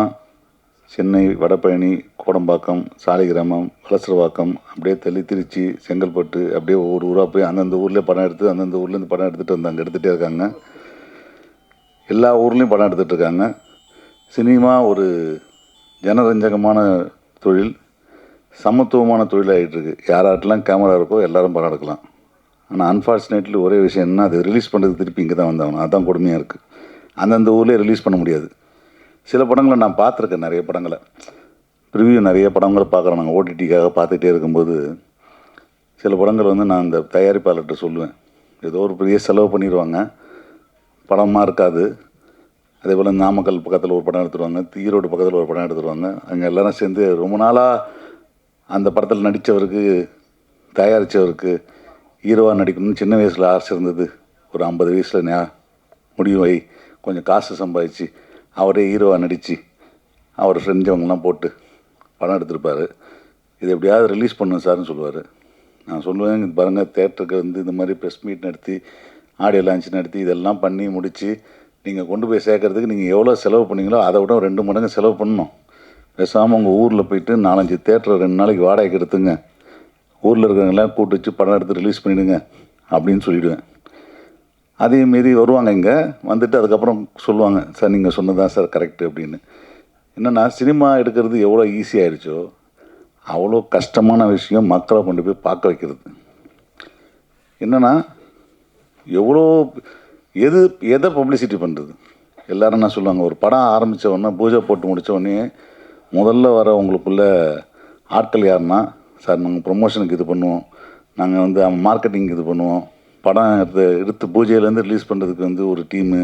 சென்னை, வடபழனி, கோடம்பாக்கம், சாலிகிராமம், வலசரவாக்கம், அப்படியே தள்ளி திருச்சி, செங்கல்பட்டு, அப்படியே ஒவ்வொரு ஊராக போய் அந்தந்த ஊர்லேயே படம் எடுத்து அந்தந்த ஊர்லேருந்து படம் எடுத்துகிட்டு வந்தாங்க, எடுத்துகிட்டே இருக்காங்க. எல்லா ஊர்லேயும் படம் எடுத்துகிட்டு இருக்காங்க. சினிமா ஒரு ஜனரஞ்சகமான தொழில், சமத்துவமான தொழில் ஆகிட்டுருக்கு. யாராட்டெல்லாம் கேமரா இருக்கோ எல்லாரும் படம் எடுக்கலாம். ஆனால் அன்ஃபார்ச்சுனேட்லி ஒரே விஷயம் என்ன, அது ரிலீஸ் பண்ணுறதுக்கு திருப்பி இங்கே தான் வந்தாகணும். அதுதான் கொடுமையாக இருக்குது. அந்தந்த ஊர்லேயே ரிலீஸ் பண்ண முடியாது. சில படங்களை நான் பார்த்துருக்கேன், நிறைய படங்களை ரிவ்யூ நிறைய படங்களை பார்க்குறோம். நாங்கள் ஓடிடிக்காக பார்த்துட்டே இருக்கும்போது சில படங்கள் வந்து நான் இந்த தயாரிப்பாளர்கிட்ட சொல்லுவேன், ஏதோ ஒரு பெரிய செலவு பண்ணிடுவாங்க, படமாக இருக்காது. அதே போல் நாமக்கல் பக்கத்தில் ஒரு படம் எடுத்துருவாங்க, ஈரோடு பக்கத்தில் ஒரு படம் எடுத்துருவாங்க. அங்கே எல்லோரும் சேர்ந்து ரொம்ப நாளாக அந்த படத்தில் நடித்தவருக்கு, தயாரித்தவருக்கு ஹீரோவாக நடிக்கணும்னு சின்ன வயசில் ஆசை இருந்தது. ஒரு 50 வயசில் முடிவு வை, கொஞ்சம் காசு சம்பாதிச்சு அவரே ஹீரோவாக நடித்து அவர் ஃப்ரெண்ட்ஸவங்கெல்லாம் போட்டு படம் எடுத்திருப்பார். இது எப்படியாவது ரிலீஸ் பண்ணணும் சார்னு சொல்லுவார். நான் சொல்லுவேன், பாருங்கள், தேட்டருக்கு வந்து இந்த மாதிரி ப்ரெஸ் மீட் நடத்தி, ஆடியோ லான்ச் நடத்தி, இதெல்லாம் பண்ணி முடித்து நீங்கள் கொண்டு போய் சேர்க்கறதுக்கு நீங்கள் எவ்வளோ செலவு பண்ணீங்களோ அதை விட 2 மடங்கு செலவு பண்ணணும். பேசாமல் உங்கள் ஊரில் போயிட்டு 4-5 தேட்டரை 2 நாளைக்கு வாடகைக்கு எடுத்துங்க, ஊரில் இருக்கிறவங்களாம் கூட்டு வச்சு படம் எடுத்து ரிலீஸ் பண்ணிவிடுங்க அப்படின்னு சொல்லிவிடுவேன். அதே மாரி வருவாங்க, இங்கே வந்துட்டு அதுக்கப்புறம் சொல்லுவாங்க, சார் நீங்கள் சொன்னதான் சார் கரெக்டு அப்படின்னு. என்னென்னா, சினிமா எடுக்கிறது எவ்வளோ ஈஸியாகிடுச்சோ அவ்வளோ கஷ்டமான விஷயம் மக்களை கொண்டு போய் பார்க்க வைக்கிறது. என்னென்னா, எவ்வளோ எதை பப்ளிசிட்டி பண்ணுறது. எல்லோரும் என்ன சொல்லுவாங்க, ஒரு படம் ஆரம்பித்த உடனே, பூஜை போட்டு முடித்த உடனே முதல்ல வர உங்களுக்குள்ள ஆட்கள் யாருன்னா, சார் நாங்கள் ப்ரொமோஷனுக்கு இது பண்ணுவோம், நாங்கள் வந்து மார்க்கெட்டிங் இது பண்ணுவோம், படம் எடுத்து பூஜையிலேருந்து ரிலீஸ் பண்ணுறதுக்கு வந்து ஒரு டீமு,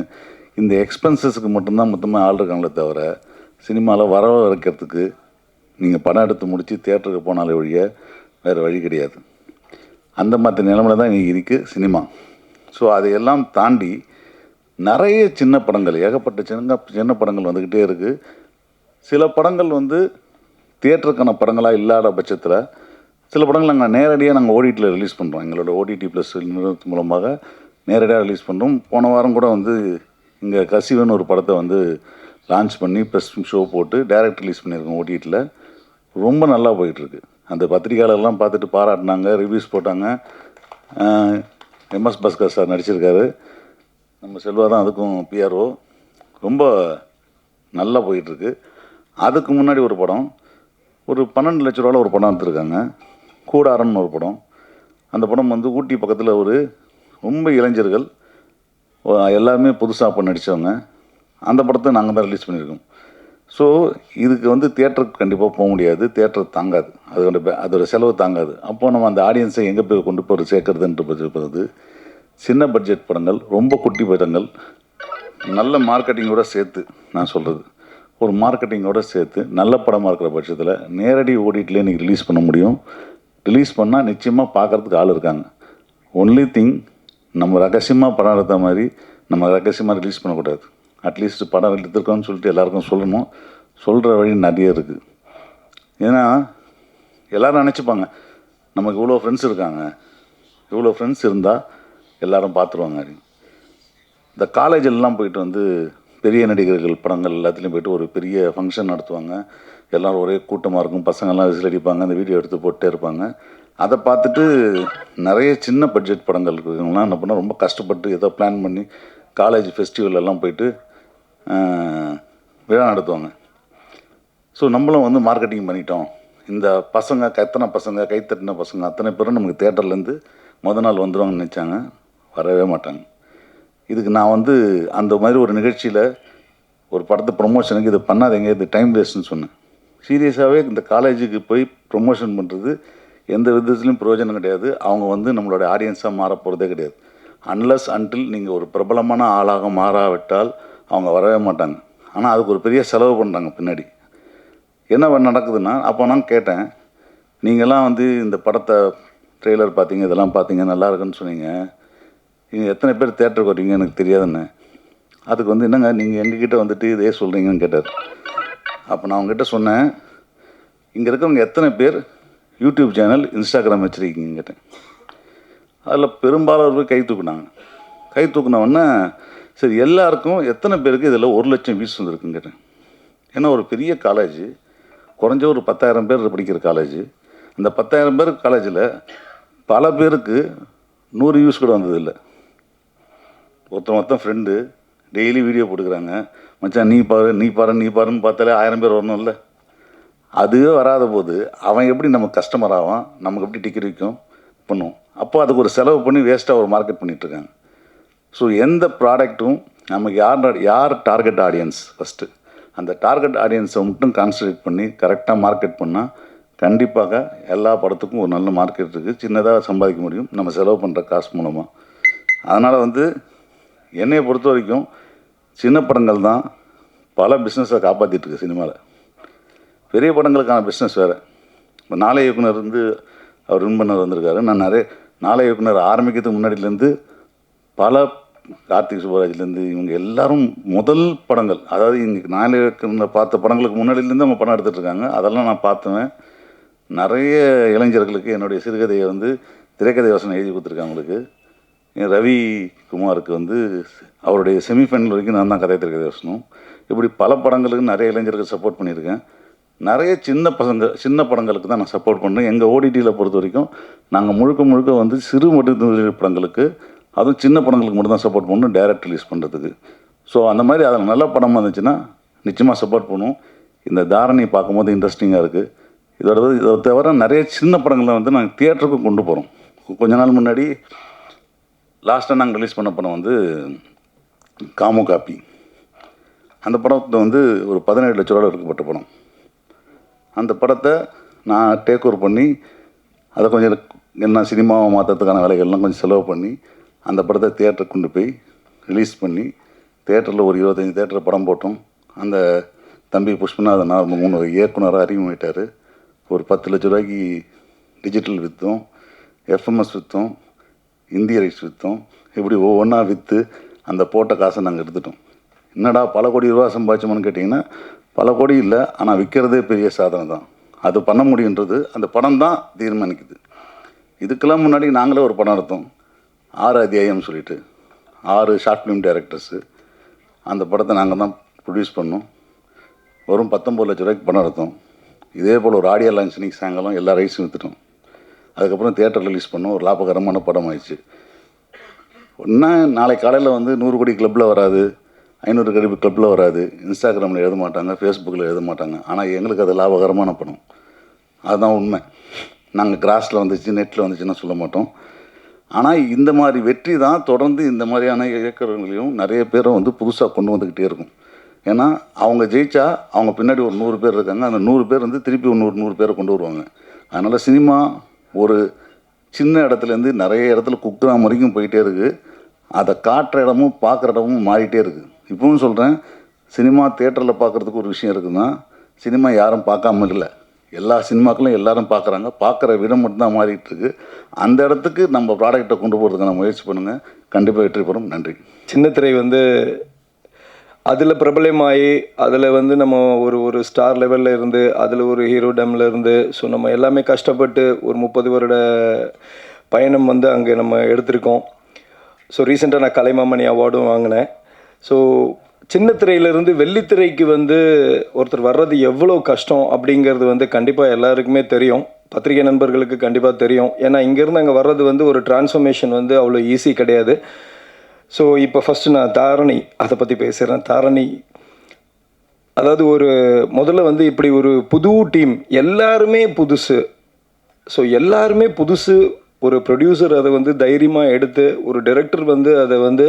இந்த எக்ஸ்பென்சஸுக்கு மட்டும்தான் மொத்தமாக ஆள் இருக்காங்களே தவிர சினிமாவில் வரவு வைக்கிறதுக்கு நீங்கள் படம் எடுத்து முடித்து தேட்டருக்கு போனாலே ஒழிய வேறு வழி கிடையாது. அந்த மாதிரி நிலைமையில தான் இன்றைக்கி இருக்குது சினிமா. ஸோ அதையெல்லாம் தாண்டி நிறைய சின்ன படங்கள், ஏகப்பட்ட சின்ன படங்கள் வந்துக்கிட்டே இருக்குது. சில படங்கள் வந்து தியேட்டருக்கான படங்களாக இல்லாத பட்சத்தில் சில படங்கள் நாங்கள் நேரடியாக ஓடிடியில் ரிலீஸ் பண்ணுறோம். எங்களோட ஓடிடி ப்ளஸ் நிறுவனத்து மூலமாக நேரடியாக ரிலீஸ் பண்ணுறோம். போன வாரம் கூட வந்து இங்கே கசிவன் ஒரு படத்தை வந்து லான்ச் பண்ணி ப்ரெஸ் ஷோ போட்டு டைரக்ட் ரிலீஸ் பண்ணியிருக்கோம் ஓடிடியில். ரொம்ப நல்லா போயிட்டுருக்கு. அந்த பத்திரிகையாளர்லாம் பார்த்துட்டு பாராட்டினாங்க, ரிவ்யூஸ் போட்டாங்க. எம்எஸ் பாஸ்கர் சார் நடிச்சிருக்காரு, நம்ம செல்வா தான் அதுக்கும் பிஆர்ஓ. ரொம்ப நல்லா போயிட்டுருக்கு. அதுக்கு முன்னாடி ஒரு படம், ஒரு 12 லட்ச ரூபாவில் ஒரு படம் எடுத்துருக்காங்க, கூடாரம்னு ஒரு படம். அந்த படம் வந்து ஊட்டி பக்கத்தில் ஒரு ரொம்ப இளைஞர்கள் எல்லாருமே புதுசாக அப்போ நடித்தவங்க. அந்த படத்தை நாங்கள் தான் ரிலீஸ் பண்ணியிருக்கோம். ஸோ இதுக்கு வந்து தியேட்டருக்கு கண்டிப்பாக போக முடியாது, தியேட்டர் தாங்காது, அதோட செலவு தாங்காது. அப்போ நம்ம அந்த ஆடியன்ஸை எங்கே போய் கொண்டு போய் சேர்க்கறதுன்ற பட்சத்து சின்ன பட்ஜெட் படங்கள், ரொம்ப குட்டி படங்கள், நல்ல மார்க்கெட்டிங்கோடு சேர்த்து, நான் சொல்கிறது ஒரு மார்க்கெட்டிங்கோடு சேர்த்து நல்ல படமாக இருக்கிற பட்சத்தில் நேரடி ஓடிடிலே நீங்கள் ரிலீஸ் பண்ண முடியும். ரிலீஸ் பண்ணால் நிச்சயமாக பார்க்குறதுக்கு ஆள் இருக்காங்க. ஒன்லி திங், நம்ம ரகசியமாக படம் எடுத்த மாதிரி நம்ம ரகசியமாக ரிலீஸ் பண்ணக்கூடாது. அட்லீஸ்ட் படம் எடுத்துருக்கோன்னு சொல்லிட்டு எல்லாருக்கும் சொல்லணும். சொல்கிற வழி நிறைய இருக்குது. ஏன்னா எல்லோரும் நினச்சிப்பாங்க, நமக்கு இவ்வளோ ஃப்ரெண்ட்ஸ் இருக்காங்க, இவ்வளோ ஃப்ரெண்ட்ஸ் இருந்தால் எல்லோரும் பார்த்துருவாங்க. இந்த காலேஜெல்லாம் போயிட்டு வந்து பெரிய நடிகர்கள் படங்கள் எல்லாத்துலேயும் போய்ட்டு ஒரு பெரிய ஃபங்க்ஷன் நடத்துவாங்க. எல்லோரும் ஒரே கூட்டமாக இருக்கும், பசங்கள்லாம் விசில் அடிப்பாங்க, அந்த வீடியோ எடுத்து போட்டே இருப்பாங்க. அதை பார்த்துட்டு நிறைய சின்ன பட்ஜெட் படங்கள் இருக்கிறவங்களாம் என்ன பண்ணால் ரொம்ப கஷ்டப்பட்டு ஏதோ பிளான் பண்ணி காலேஜ் ஃபெஸ்டிவல் எல்லாம் போயிட்டு விழா நடத்துவாங்க. ஸோ நம்மளும் வந்து மார்க்கெட்டிங் பண்ணிட்டோம். இந்த பசங்க எத்தனை பசங்க கைத்தட்டின பசங்க அத்தனை பேரும் நமக்கு தேட்டர்லேருந்து நாள் வந்துடுவாங்கன்னு நினச்சாங்க. வரவே மாட்டாங்க. இதுக்கு நான் வந்து அந்த மாதிரி ஒரு நிகழ்ச்சியில் ஒரு படத்து ப்ரொமோஷனுக்கு இது பண்ணாதீங்க, இது டைம் வேஸ்ட்டுன்னு சொன்னேன். சீரியஸாகவே இந்த காலேஜுக்கு போய் ப்ரொமோஷன் பண்ணுறது எந்த விதத்துலையும் பிரயோஜனம் கிடையாது. அவங்க வந்து நம்மளோட ஆடியன்ஸாக மாற போகிறதே கிடையாது. அன்லஸ் அன்டில் நீங்கள் ஒரு பிரபலமான ஆளாக மாறாவிட்டால் அவங்க வரவே மாட்டாங்க. ஆனால் அதுக்கு ஒரு பெரிய செலவு பண்ணுறாங்க பின்னாடி. என்ன நடக்குதுன்னா, அப்போ நான் கேட்டேன், நீங்கள்லாம் வந்து இந்த படத்தை ட்ரெய்லர் பார்த்தீங்க, இதெல்லாம் பார்த்தீங்க, நல்லா இருக்குன்னு சொன்னீங்க, நீங்கள் எத்தனை பேர் தேட்டருக்கு வரீங்க எனக்கு தெரியாதுன்னு. அதுக்கு வந்து என்னங்க நீங்கள் எங்ககிட்ட வந்துட்டு இதே சொல்கிறீங்கன்னு கேட்டார். அப்போ நான் அவங்ககிட்ட சொன்னேன், இங்கே இருக்கிறவங்க எத்தனை பேர் யூடியூப் சேனல் இன்ஸ்டாகிராம் வச்சுருக்கீங்கன்னு கேட்டேன். அதில் பெரும்பாலானவர்கள் கை தூக்குனாங்க. கை தூக்குனவுடனே சரி எல்லாருக்கும் எத்தனை பேருக்கு இதில் 1,00,000 வியூஸ் வந்துருக்குன்னு கேட்டேன். ஏன்னா ஒரு பெரிய காலேஜ், குறைஞ்ச ஒரு 10,000 பேர் படிக்கிற காலேஜ். அந்த 10,000 பேர் காலேஜில் பல பேருக்கு 100 வியூஸ் கூட வந்ததில்லை. ஒருத்தன் ஃப்ரெண்டு டெய்லி வீடியோ போட்டுக்கிறாங்க, மச்சான் நீ பாருன்னு பார்த்தாலே 1000 பேர் வரணும்ல. அதுவே வராத போது அவன் எப்படி நமக்கு கஸ்டமர் ஆவான், நமக்கு எப்படி டிக்கெட் விற்கும் பண்ணுவோம். அப்போ அதுக்கு ஒரு செலவு பண்ணி வேஸ்ட்டாக ஒரு மார்க்கெட் பண்ணிகிட்ருக்காங்க. ஸோ எந்த ப்ராடக்ட்டும் நமக்கு யார் டார்கெட் ஆடியன்ஸ் ஃபஸ்ட்டு அந்த டார்கெட் ஆடியன்ஸை மட்டும் கான்சன்ட்ரேட் பண்ணி கரெக்டாக மார்க்கெட் பண்ணால் கண்டிப்பாக எல்லா படத்துக்கும் ஒரு நல்ல மார்க்கெட் இருக்குது. சின்னதாக சம்பாதிக்க முடியும் நம்ம செலவு பண்ணுற காசு மூலமாக. அதனால் வந்து என்னையை பொறுத்த வரைக்கும் சின்ன படங்கள் தான் பல பிஸ்னஸை காப்பாற்றிட்டுருக்கு சினிமாவில். பெரிய படங்களுக்கான பிஸ்னஸ் வேறு. இப்போ நாளை இயக்குனர் வந்து அவர் வின் பண்ணவர் வந்திருக்காரு. நான் நிறைய நாளை இயக்குனர் ஆரம்பிக்கிறதுக்கு முன்னாடியிலேருந்து பல கார்த்திக் சுப்பராஜ்லேருந்து இவங்க எல்லாரும் முதல் படங்கள், அதாவது இன்றைக்கி நாளை இயக்குனர் பார்த்த படங்களுக்கு முன்னாடியிலேருந்து அவங்க படம் எடுத்துகிட்ருக்காங்க. அதெல்லாம் நான் பார்த்துவேன். நிறைய இளைஞர்களுக்கு என்னுடைய சிறுகதையை வந்து திரைக்கதை யோசனை எழுதி கொடுத்துருக்காங்களுக்கு. ரவி குமாருக்கு வந்து அவருடைய செமிஃபைனல் வரைக்கும் நான் தான் கதை திரைக்கதை யோசனம். இப்படி பல படங்களுக்கு நிறைய இளைஞர்கள் சப்போர்ட் பண்ணியிருக்கேன். நிறைய சின்ன படங்களுக்கு தான் நான் சப்போர்ட் பண்ணுறேன். எங்கள் ஓடிடியில் பொறுத்த வரைக்கும் நாங்கள் முழுக்க வந்து சிறு மற்றும் படங்களுக்கு, அதுவும் சின்ன படங்களுக்கு மட்டும் தான் சப்போர்ட் பண்ணணும் டைரக்ட் ரிலீஸ் பண்ணுறதுக்கு. ஸோ அந்த மாதிரி அதில் நல்ல படமாக இருந்துச்சுன்னா நிச்சயமாக சப்போர்ட் பண்ணுவோம். இந்த தாரணி பார்க்கும்போது இன்ட்ரெஸ்டிங்காக இருக்குது. இதை தவிர நிறைய சின்ன படங்களை வந்து நாங்கள் தியேட்டருக்கும் கொண்டு போகிறோம். கொஞ்ச நாள் முன்னாடி லாஸ்ட்டாக நாங்கள் ரிலீஸ் பண்ண படம் வந்து காமோ காப்பி. அந்த படத்தை வந்து ஒரு 17 லட்ச ரூபாவில் எடுக்கப்பட்ட படம். அந்த படத்தை நான் டேக் ஓவர் பண்ணி அதை கொஞ்சம் என்ன சினிமாவை மாற்றுறதுக்கான வேலைகள்லாம் கொஞ்சம் செலவு பண்ணி அந்த படத்தை தியேட்டருக்கு கொண்டு போய் ரிலீஸ் பண்ணி தியேட்டரில் ஒரு 25 தியேட்டரில் படம் போட்டோம். அந்த தம்பி புஷ்பநாதன் 3 இயக்குனராக அறிமுகமாயிட்டார். ஒரு 10 லட்ச ரூபாய்க்கு டிஜிட்டல் விற்றோம், எஃப்எம்எஸ் விற்றோம், இந்திய ரைட்ஸ் விற்றோம். இப்படி ஒவ்வொன்றா விற்று அந்த போட்ட காசை நாங்கள் எடுத்துட்டோம். என்னடா பல கோடி ரூபா சம்பாதிச்சோம்னு கேட்டிங்கன்னா பல கோடி இல்லை, ஆனால் விற்கிறதே பெரிய சாதனை தான். அது பண்ண முடியுன்றது அந்த படம் தான் தீர்மானிக்குது. இதுக்கெல்லாம் முன்னாடி நாங்களே ஒரு படம் எடுத்தோம், 6 அத்தியாயம் சொல்லிட்டு 6 ஷார்ட் ஃபிலிம் டைரக்டர்ஸு. அந்த படத்தை நாங்கள் தான் ப்ரொடியூஸ் பண்ணோம். வெறும் 19 லட்ச ரூபாய்க்கு படம் எடுத்தோம். இதே போல் ஒரு ஆடியோ லான்ச் இன்னைக்கு சாயங்காலம் எல்லா ரைட்ஸும் விற்றுட்டோம். அதுக்கப்புறம் தியேட்டர் ரிலீஸ் பண்ணோம். ஒரு லாபகரமான படம் ஆயிடுச்சு. இன்னும் நாளை காலையில் வந்து 100 கோடி கிளப்பில் வராது, 500 கோடி கிளப்பில் வராது, இன்ஸ்டாகிராமில் எழுத மாட்டாங்க, ஃபேஸ்புக்கில் எழுத மாட்டாங்க. ஆனால் எங்களுக்கு அது லாபகரமான படம். அதுதான் உண்மை. நாங்கள் கிராஸில் வந்துச்சு நெட்டில் வந்துச்சுன்னா சொல்ல மாட்டோம். ஆனால் இந்த மாதிரி வெற்றி தான் தொடர்ந்து இந்த மாதிரியான இயக்குநர்களையும் நிறைய பேரை வந்து புதுசாக கொண்டு வந்துக்கிட்டே இருக்கும். ஏன்னா அவங்க ஜெயிச்சா அவங்க பின்னாடி ஒரு 100 பேர் இருக்காங்க. அந்த 100 பேர் வந்து திருப்பி 100 பேரை கொண்டு வருவாங்க. அதனால் சினிமா ஒரு சின்ன இடத்துலேருந்து நிறைய இடத்துல குக்கிராம் வரைக்கும் போயிட்டே இருக்குது. அதை காட்டுற இடமும் பார்க்குற இடமும் மாறிட்டே இருக்குது. இப்பவும் சொல்கிறேன், சினிமா தியேட்டரில் பார்க்குறதுக்கு ஒரு விஷயம் இருக்குதுன்னா சினிமா யாரும் பார்க்காம இல்லை, எல்லா சினிமாக்களும் எல்லாரும் பார்க்குறாங்க. பார்க்குற விடம் மட்டும்தான் மாறிட்டு இருக்கு. அந்த இடத்துக்கு நம்ம ப்ராடக்டை கொண்டு போகிறதுக்கான முயற்சி பண்ணுங்கள், கண்டிப்பாக வெற்றி பெறும். நன்றி. சின்னத்திரை வந்து அதில் பிரபலமாகி அதில் வந்து நம்ம ஒரு ஸ்டார் லெவலில் இருந்து அதில் ஒரு ஹீரோடமில் இருந்து ஸோ நம்ம எல்லாமே கஷ்டப்பட்டு ஒரு 30 வருட பயணம் வந்து அங்கே நம்ம எடுத்திருக்கோம். ஸோ ரீசெண்டாக நான் கலைமாமணி அவார்டும் வாங்கினேன். ஸோ சின்னத்திரையிலேருந்து வெள்ளித்திரைக்கு வந்து ஒருத்தர் வர்றது எவ்வளோ கஷ்டம் அப்படிங்கிறது வந்து கண்டிப்பாக எல்லாருக்குமே தெரியும். பத்திரிகை நண்பர்களுக்கு கண்டிப்பாக தெரியும். ஏன்னா இங்கேருந்து அங்கே வர்றது வந்து ஒரு டிரான்ஸ்ஃபர்மேஷன் வந்து அவ்வளோ ஈஸி கிடையாது. ஸோ இப்போ ஃபஸ்ட்டு நான் தாரணி அதை பற்றி பேசுகிறேன். தாரணி அதாவது ஒரு முதல்ல வந்து இப்படி ஒரு புது டீம், எல்லாருமே புதுசு. ஸோ எல்லாருமே புதுசு. ஒரு ப்ரொடியூசர் அதை வந்து தைரியமாக எடுத்து, ஒரு டைரக்டர் வந்து அதை வந்து